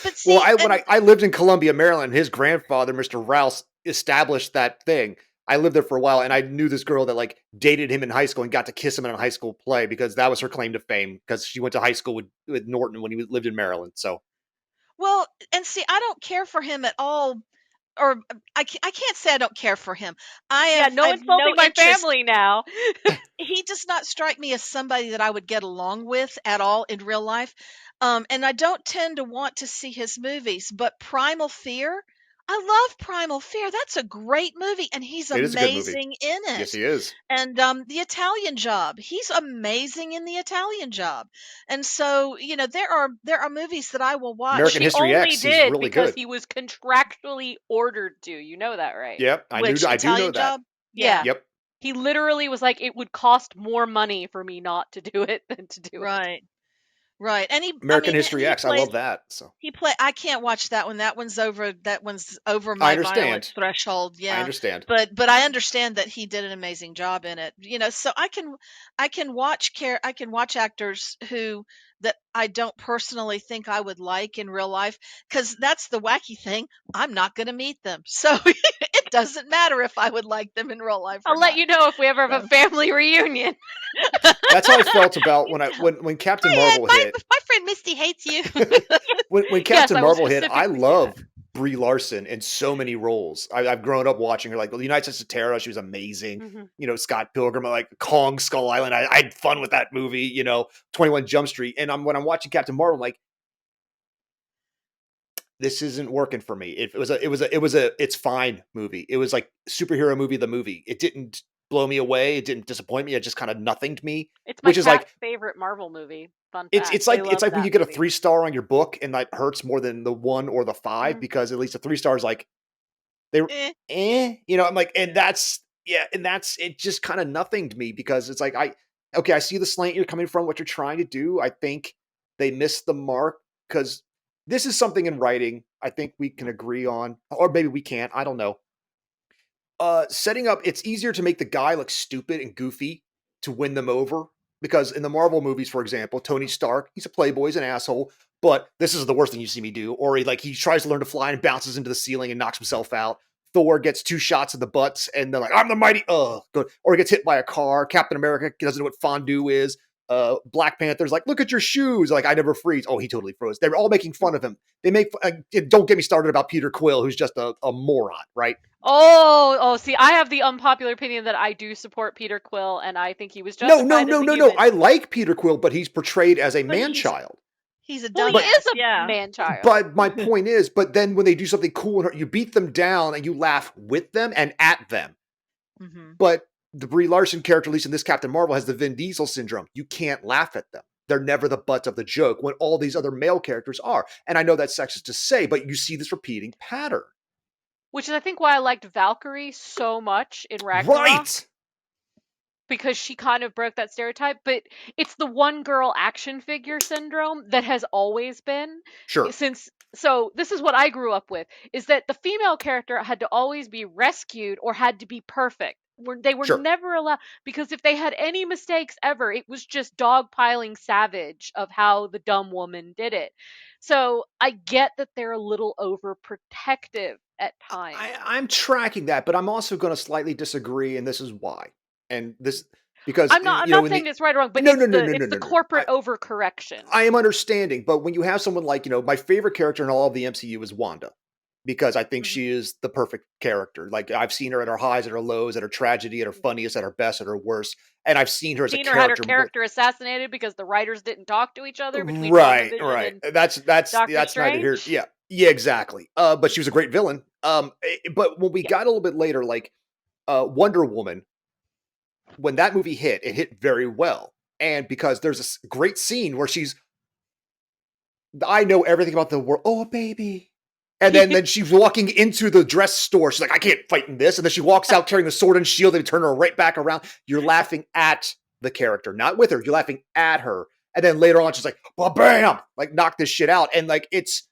but Well, see, when and I lived in Columbia, Maryland, his grandfather, Mr. Rouse, established that thing. I lived there for a while, and I knew this girl that like dated him in high school and got to kiss him in a high school play because that was her claim to fame because she went to high school with Norton when he lived in Maryland. So well, and see, I don't care for him at all, or I can't say I don't care for him. Yeah, no I have no insulting my interest. family now. He does not strike me as somebody that I would get along with at all in real life. And I don't tend to want to see his movies, but Primal Fear, I love Primal Fear. That's a great movie, and he's it is a good movie. amazing in Yes, it. he is. And The Italian Job, he's amazing in The Italian Job. And so, there are movies that I will watch. American Which he History only X, he's did really because good. he was contractually ordered to. You know that, right? Yep, Which I do know Italian that. Job? Yeah. Yeah, Yep. He literally was like, it would cost more money for me not to do it than to do it. right. Right. And American History X, I love that. So I can't watch that one. That one's over I my violence understand. threshold. I Yeah. understand. But I understand that he did an amazing job in it. So I can watch actors who that I don't personally think I would like in real life, cuz that's the wacky thing. I'm not going to meet them. So it doesn't matter if I would like them in real life or I'll let not. you know if we ever have So a family reunion. That's how I felt about when Captain Hi, Ed. Marvel hit. My friend Misty hates you. When Yes, Captain I will Marvel hit, I specifically say love that. Brie Larson in so many roles. I've grown up watching her, like the United States of Terror. She was amazing. Mhm. Scott Pilgrim, like Kong Skull Island. I had fun with that movie. 21 Jump Street. And when I'm watching Captain Marvel, I'm like, this isn't working for me. It's fine movie. It was like superhero movie. The movie. It didn't blow me away. It didn't disappoint me. It just kind of nothinged me. It's my Which is like cat's favorite Marvel movie. Fun It's fact. it's They like it's love like when that you get a movie. 3-star on your book and that hurts more than the 1 or the 5 Mhm. because at least a 3 star is like they were Eh. I'm like, and that's it just kind of nothinged me because it's like I see the slant you're coming from, what you're trying to do. I think they missed the mark because this is something in writing I think we can agree on, or maybe we can't. I don't know. Setting up, it's easier to make the guy look stupid and goofy to win them over because in the Marvel movies, for example, Tony Stark, he's a playboy, he's an asshole, but this is the worst thing you see me do. Or he tries to learn to fly and bounces into the ceiling and knocks himself out. Thor gets 2 shots in the butts and they're like, I'm the mighty, good. Or he gets hit by a car. Captain America doesn't know what fondue is. Black Panther's like, look at your shoes. Like, I never freeze. Oh, he totally froze. They're all making fun of him. They make, don't get me started about Peter Quill, who's just a moron, right? Oh, see, I have the unpopular opinion that I do support Peter Quill, and I think he was No, justified as a no. human. I like Peter Quill, but he's portrayed as a But man-child. he's a Well, he dumbass. is a Yeah. man-child. But my point is, but then when they do something cool, you beat them down and you laugh with them and at them. Mm-hmm. But the Brie Larson character, at least in this Captain Marvel, has the Vin Diesel syndrome. You can't laugh at them. They're never the butt of the joke when all these other male characters are. And I know that's sexist to say, but you see this repeating pattern. Which is, I think, why I liked Valkyrie so much in Ragnarok. Right. because she kind of broke that stereotype, but it's the one girl action figure syndrome that has always been Sure. since. So this is what I grew up with, is that the female character had to always be rescued or had to be perfect. They were Sure. never allowed, because if they had any mistakes ever, it was just dogpiling savage of how the dumb woman did it. So I get that they're a little overprotective at times. I'm tracking that, but I'm also going to slightly disagree, and this is why. And this because I'm you know not in saying the it's right or wrong, but no no no no no it's no the no. corporate overcorrection. I am understanding, but when you have someone like, my favorite character in all of the MCU is Wanda, because I think Mhm. she is the perfect character. Like, I've seen her at her highs, at her lows, at her tragedy, at her funniest, at her best, at her worst, and I've seen her as a Seen her had her character. character assassinated because the writers didn't talk to each other between Right, WandaVision right. and That's Doctor that's neither here. Strange. Yeah, yeah, exactly. But she was a great villain. But when we Yeah. got a little bit later, like Wonder Woman, when that movie hit, it hit very well, and because there's this great scene where I know everything about the world. Oh, a baby. And then she's walking into the dress store. She's like, I can't fight in this. And then she walks out carrying the sword and shield and turn her right back around. You're laughing at the character, not with her. You're laughing at her. And then later on, she's like, well, bam, like knock this shit out. And like it's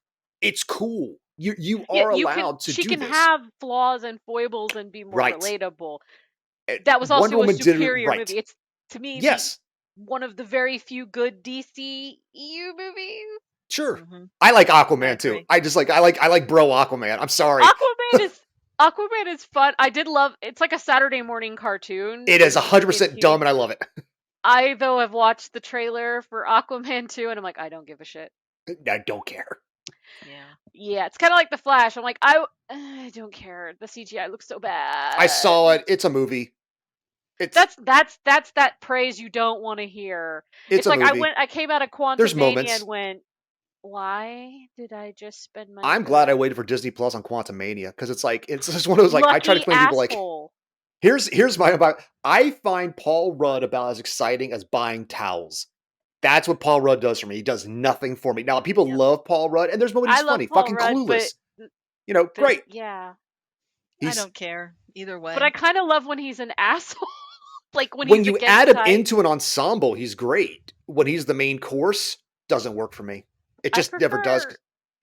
cool. You Yeah, are allowed to she do can this. have flaws and foibles and be more Right. relatable. That was Wonder also a Woman did it superior right. movie. It's, to me, the Yes. one of the very few good DC EU movies. Sure. Mhm. I like I Aquaman too. agree. I like bro Aquaman. I'm sorry. Aquaman is fun. I did love, it's like a Saturday morning cartoon It is in 100% TV. dumb and I love it. I, though, have watched the trailer for Aquaman 2, and I'm like, I don't give a shit. I don't care. Yeah. Yeah, it's kind of like The Flash. I'm like, I don't care. The CGI looks so bad. I saw it. It's a movie. That's that praise you don't want to hear. It's It's a like movie. I came out of There's Quantumania and moments. went, why did I just spend money I'm for glad I that? waited for Disney Plus on Quantumania because it's just one of those like I try to Lucky explain to people like asshole. here's my about I find Paul Rudd about as exciting as buying towels. That's what Paul Rudd does for me. He does nothing for me. Now people Yep. love Paul Rudd, and there's moments I he's love funny, Paul fucking Rudd, clueless. Great. yeah. I He's don't care either way. But I kind of love when he's an asshole. Like when when he's you against add him type. into an ensemble, he's great. When he's the main course, doesn't work for me. It I just never does. prefer,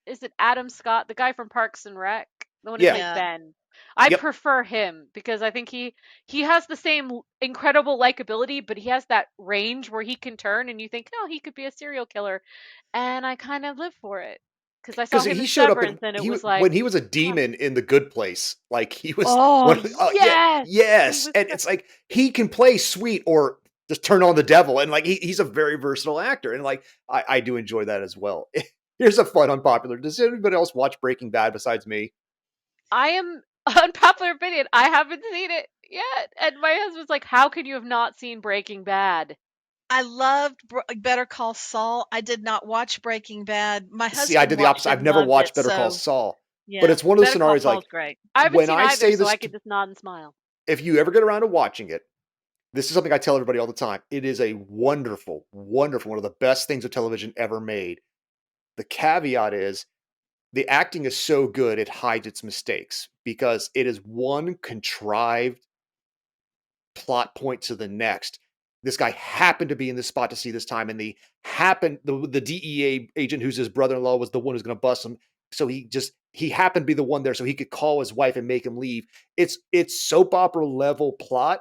is it Adam Scott, the guy from Parks and Rec, the one who Yeah. played Yeah. Ben? I Yep. prefer him because I think he has the same incredible likability, but he has that range where he can turn and you think, oh, he could be a serial killer, and I kind of live for it because I saw Because him he in showed up in Severance and it was like, when he was a huh. demon in The Good Place. Like he was Oh yeah, yes, he yes. was And it's like he can play sweet or just turn on the devil. And like he's a very versatile actor. And like I do enjoy that as well. Here's a fun unpopular. Does anybody else watch Breaking Bad besides me? I am unpopular opinion. I haven't seen it yet, and my husband's like, "How could you have not seen Breaking Bad?" I loved Better Call Saul. I did not watch Breaking Bad. My See, I husband did the watched opposite. it I've and never loved watched it. Better Call So Saul. But yeah, it's one of those Better Call scenarios Saul's like great. I haven't when seen I either, say so this I could just nod and smile. if you ever get around to watching it, this is something I tell everybody all the time. It is a wonderful, wonderful, one of the best things of television ever made. The caveat is the acting is so good it hides its mistakes because it is one contrived plot point to the next. This guy happened to be in this spot to see this time, and the DEA agent who's his brother-in-law was the one who's going to bust him. So he happened to be the one there, so he could call his wife and make him leave. It's soap opera level plot,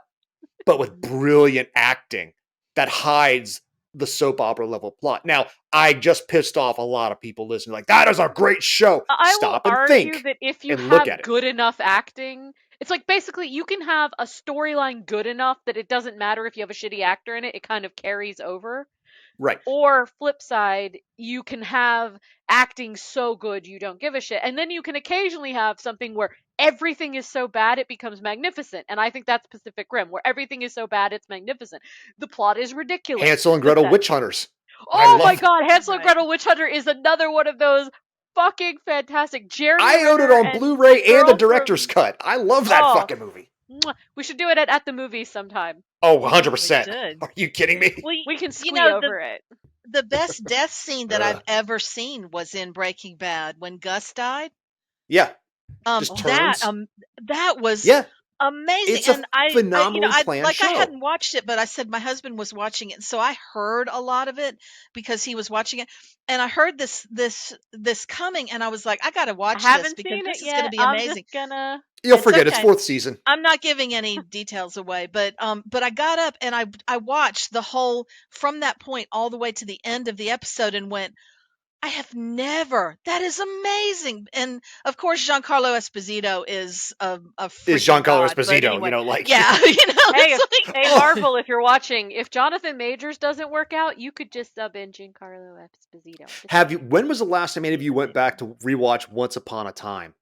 but with brilliant acting that hides the soap opera level plot. Now, I just pissed off a lot of people listening, like, that is a great show. I will Stop and argue think that if you and look at have it. good enough acting, it's like basically you can have a storyline good enough that it doesn't matter if you have a shitty actor in it, it kind of carries over. Right. Or flip side, you can have acting so good you don't give a shit. And then you can occasionally have something where everything is so bad it becomes magnificent. And I think that's Pacific Rim, where everything is so bad it's magnificent. The plot is ridiculous. Hansel and The Gretel set. Witch Hunters. I Oh my love god, Hansel and Right. Gretel Witch Hunter is another one of those fucking fantastic. Jeremy I own it Renner on and Blu-ray the and the girl director's from cut. I love that oh, fucking movie. we should do it at the movies sometime. Oh, We 100%. should. Are you kidding me? Well, We can you squee know over it. the best death scene that I've Ugh. ever seen was in Breaking Bad when Gus died. Yeah. Um, Just that turns. that was Yeah. amazing. It's a And I phenomenally planned like I show. hadn't watched it, but I said my husband was watching it, so I heard a lot of it because he was watching it, and I heard this coming, and I was like, I got to I watch this haven't because seen it this is going to yet. be I'm just amazing. gonna. You'll It's forget it's okay. 4th season. I'm not giving any details away, but I got up and I watched the whole from that point all the way to the end of the episode and went, I have never. That is amazing. And of course, Giancarlo Esposito is a Is freaking Giancarlo god. But Esposito, anyway, like yeah, Hey, it's like hey, Marvel, if you're watching, if Jonathan Majors doesn't work out, you could just sub in Giancarlo Esposito. Have you? When was the last time any of you went back to rewatch Once Upon a Time,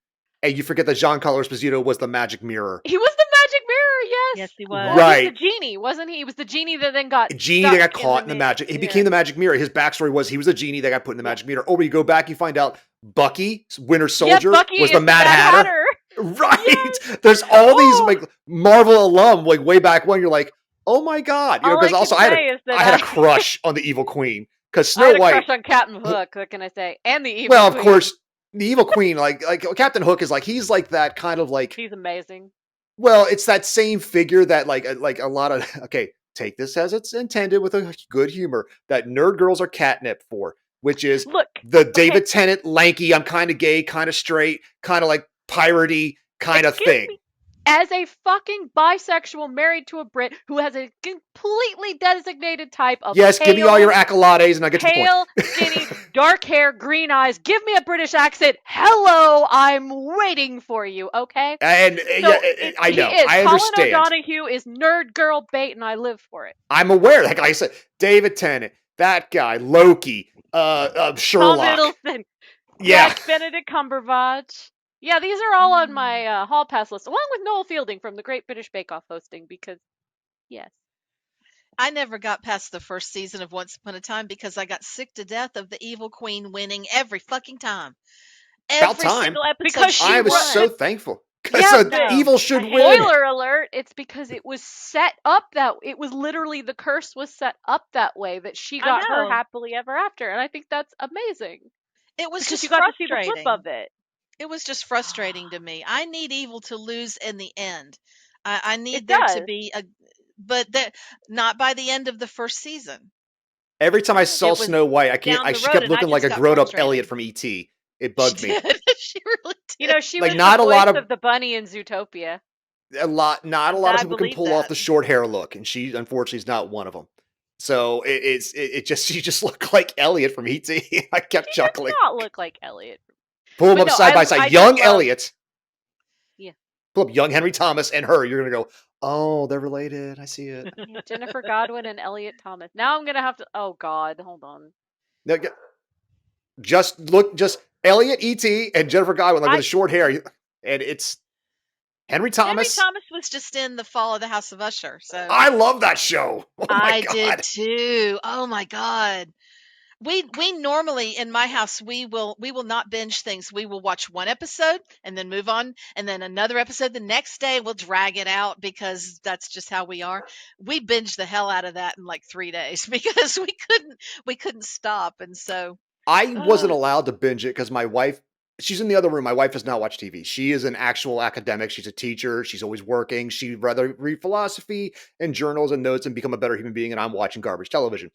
and you forget that Giancarlo Esposito was the magic mirror? He was the magic mirror, yes, yes. he Well, was. he was the Right. genie, wasn't he? He was the genie that then got Genie that got stuck caught in the magic. He became the magic mirror. His backstory was he was a genie that got put in the magic mirror. Or when you go back, you find out Bucky, Winter Soldier, Bucky was the is Mad Hatter. Right. Yes. There's all these Oh. like Marvel alum like way back when. You're like, oh my god, All because I also can say is that I had a crush on the Evil Queen because I had Snow a White. crush on Captain Hook. What can I say? And the evil Well, of queen. course, the Evil Queen, like Captain Hook is like he's like that kind of like. She's amazing. Well, it's that same figure that like a lot of okay. Take this as it's intended with a good humor that nerd girls are catnip for, which is Look, the David Tennant, lanky, I'm kind of gay, kind of straight, kind of like piratey kind of excuse thing. me. As a fucking bisexual married to a Brit who has a completely designated type of Yes, give me all your pale, accolades and I'll get to the pale, point. skinny, dark hair, green eyes. Give me a British accent. Hello, I'm waiting for you. Okay. And So yeah, I know, he is. I Colin understand. O'Donoghue is nerd girl bait, and I live for it. I'm aware. Like I said, David Tennant, that guy, Loki, Tom Sherlock. Hiddleston, Yeah. Benedict Cumberbatch. Yeah, these are all on my hall pass list, along with Noel Fielding from the Great British Bake Off hosting. Because yes, I never got past the first season of Once Upon a Time because I got sick to death of the evil queen winning every fucking time. About Every time. single episode Because she I was won. so thankful. Because yeah, No, evil should I hate win. spoiler alert, it's because it was set up that it was literally the curse was set up that way that she I got her know. happily ever after, and I think that's amazing It was because just you got to see the flip frustrating. of it. It was just frustrating to me. I need evil to lose in the end. I It need there to does. be a, but that not by the end of the first season. Every time I saw It was Snow White, down the she road, kept and I looking like just a got grown-up frustrated. Elliot from E.T. It She bugged me. did. She really did. You know, she Like was not the a voice lot of of the bunny in Zootopia. not a lot of I people can believe pull off that. the short hair look, and she unfortunately is not one of them. So it just she just looked like Elliot from E.T. I kept She does chuckling. not look like Elliot. Pull them But up no, side by I side. did Young love. Elliot. Yeah. Pull up young Henry Thomas and her. You're gonna go, oh, they're related. I see it. Yeah, Jennifer Godwin and Elliot Thomas. Now I'm gonna have to. Oh God, hold on. Now, just Elliot, E.T., and Jennifer Godwin, like with the short hair, and it's Henry Thomas. Henry Thomas was just in The Fall of the House of Usher, so I love that show. Oh my I god. did too. Oh my god. We normally in my house we will not binge things. We will watch one episode and then move on, and then another episode the next day. We'll drag it out because that's just how we are. We binged the hell out of that in like 3 days because we couldn't stop, and so I wasn't allowed to binge it because my wife, she's in the other room. My wife does not watch TV. She is an actual academic. She's a teacher. She's always working. She'd rather read philosophy and journals and notes and become a better human being. And I'm watching garbage television.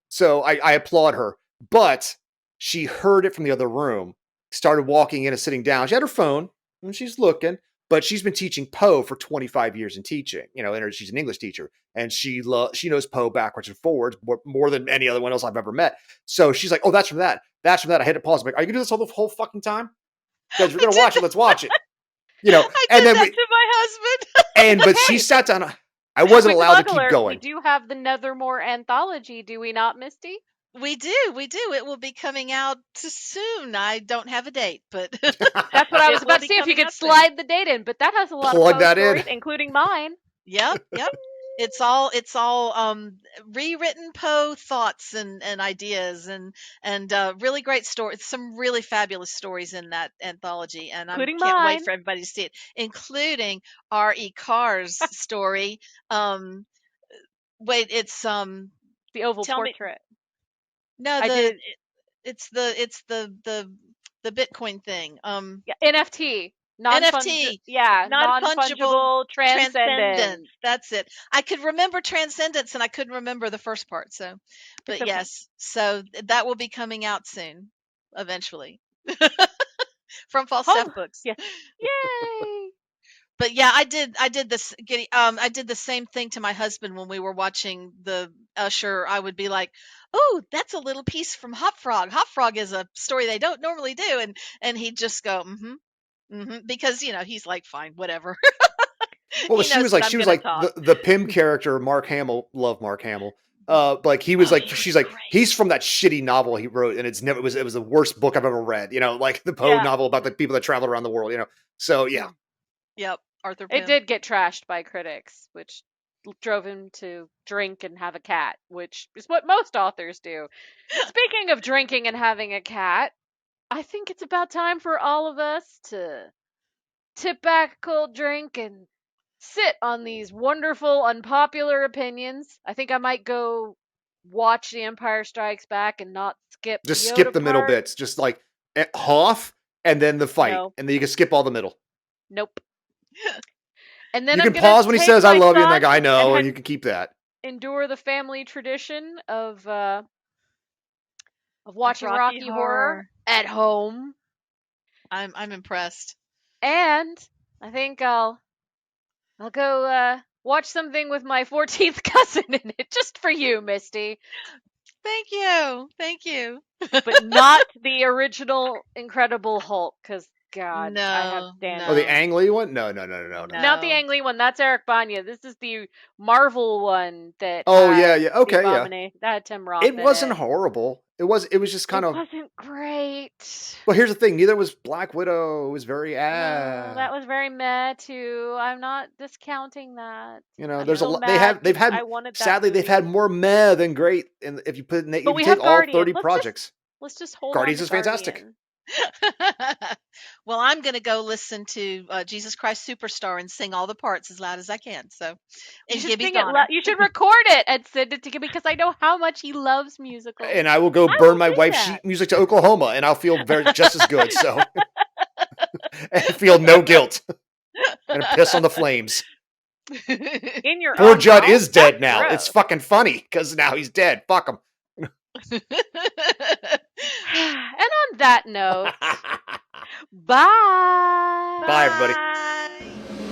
So I applaud her. But she heard it from the other room, started walking in and sitting down. She had her phone and she's looking, but she's been teaching Poe for 25 years in teaching, and she's an English teacher, and she knows Poe backwards and forwards more than any other one else I've ever met. So she's like, oh, that's from that. That's from that. I had to pause. I'm like, are you going to do this all the whole fucking time? Because we're going to watch it. Let's watch it. I and did then that to my husband. but she sat down. I wasn't Quick allowed to plug keep alert, going. We do have the Nethermore anthology, do we not, Misty? We do. It will be coming out soon. I don't have a date, but That's what I it was will about to be see if you coming could out soon. slide the date in, but that has a lot Plug of that Poe in. stories, including mine. Yep. It's all rewritten Poe thoughts and ideas and really great stories. Some really fabulous stories in that anthology, and I Including can't wait mine. for everybody to see it, including R.E. Carr's story. Wait, it's The Oval tell me. Portrait. No, I did. it's the Bitcoin thing. Yeah, NFT. NFT, Yeah, non-fungible non-fungible transcendence. That's it. I could remember transcendence and I couldn't remember the first part. So, but okay. yes, so that will be coming out soon, eventually, from Falstaff Books. Yeah. Yay! But yeah, I did this. I did the same thing to my husband when we were watching the Usher. I would be like, "Oh, that's a little piece from Hop Frog. Hop Frog is a story they don't normally do," and he'd just go, because he's like, "Fine, whatever." Well, He knows that I'm she was gonna like talk. the Pym character, Mark Hamill. Love Mark Hamill. Like he was Oh, like, he was she's like, great. he's from that shitty novel he wrote, and it was the worst book I've ever read. Like the Poe Yeah. novel about the people that travel around the world. So yeah. Yep, Arthur It Pym. did get trashed by critics, which drove him to drink and have a cat, which is what most authors do. Speaking of drinking and having a cat, I think it's about time for all of us to tip back a cold drink and sit on these wonderful, unpopular opinions. I think I might go watch The Empire Strikes Back and not skip Just the skip Yoda the middle part. bits, just like Hoth, and then the fight, No. and then you can skip all the middle. Nope. And then You I'm can gonna pause when he take says "I my love you," and son like I know, and and you can keep that. endure the family tradition of watching Rocky Rocky Horror at home. I'm impressed. And I think I'll go watch something with my 14th cousin in it, just for you, Misty. Thank you. Thank you. But not the original Incredible Hulk, because God, I have No, standards. Oh, the no. Ang Lee one? No. Not the No. Ang Lee one. That's Eric Banya. This is the Marvel one that Oh had yeah, the okay, yeah. Abomination. That had Tim Roth It in wasn't it. horrible. It was just kind It of. wasn't great. Well, here's the thing. Neither was Black Widow. It was very No, that was very meh too. I'm not discounting that. I'm There's a still lot. mad They've 'cause had. I wanted that Sadly, they've had movie. more meh than great. And if you But we take have all Guardian. 30 projects, Let's just hold on Guardians to is fantastic. Guardian. Well, I'm going to go listen to Jesus Christ Superstar and sing all the parts as loud as I can. So, You in should Gibby's sing it. honor. You should record it and send it to Gibby because I know how much he loves musicals. And I will go I burn will my do wife's that. sheet music to Oklahoma, and I'll feel just as good. So, and feel no guilt. And piss on the flames. In your Poor own Judd house? is dead That's now. gross. It's fucking funny because now he's dead. Fuck him. And on that note, bye. Bye, everybody.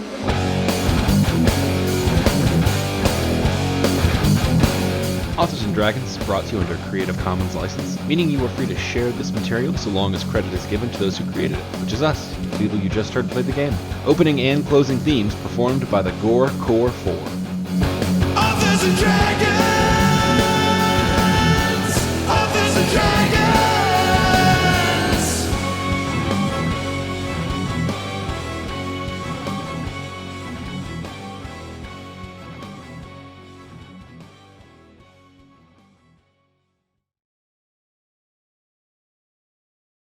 Authors and Dragons is brought to you under a Creative Commons license, meaning you are free to share this material so long as credit is given to those who created it, which is us, the people you just heard play the game. Opening and closing themes performed by the Gore Core 4. Authors and Dragons!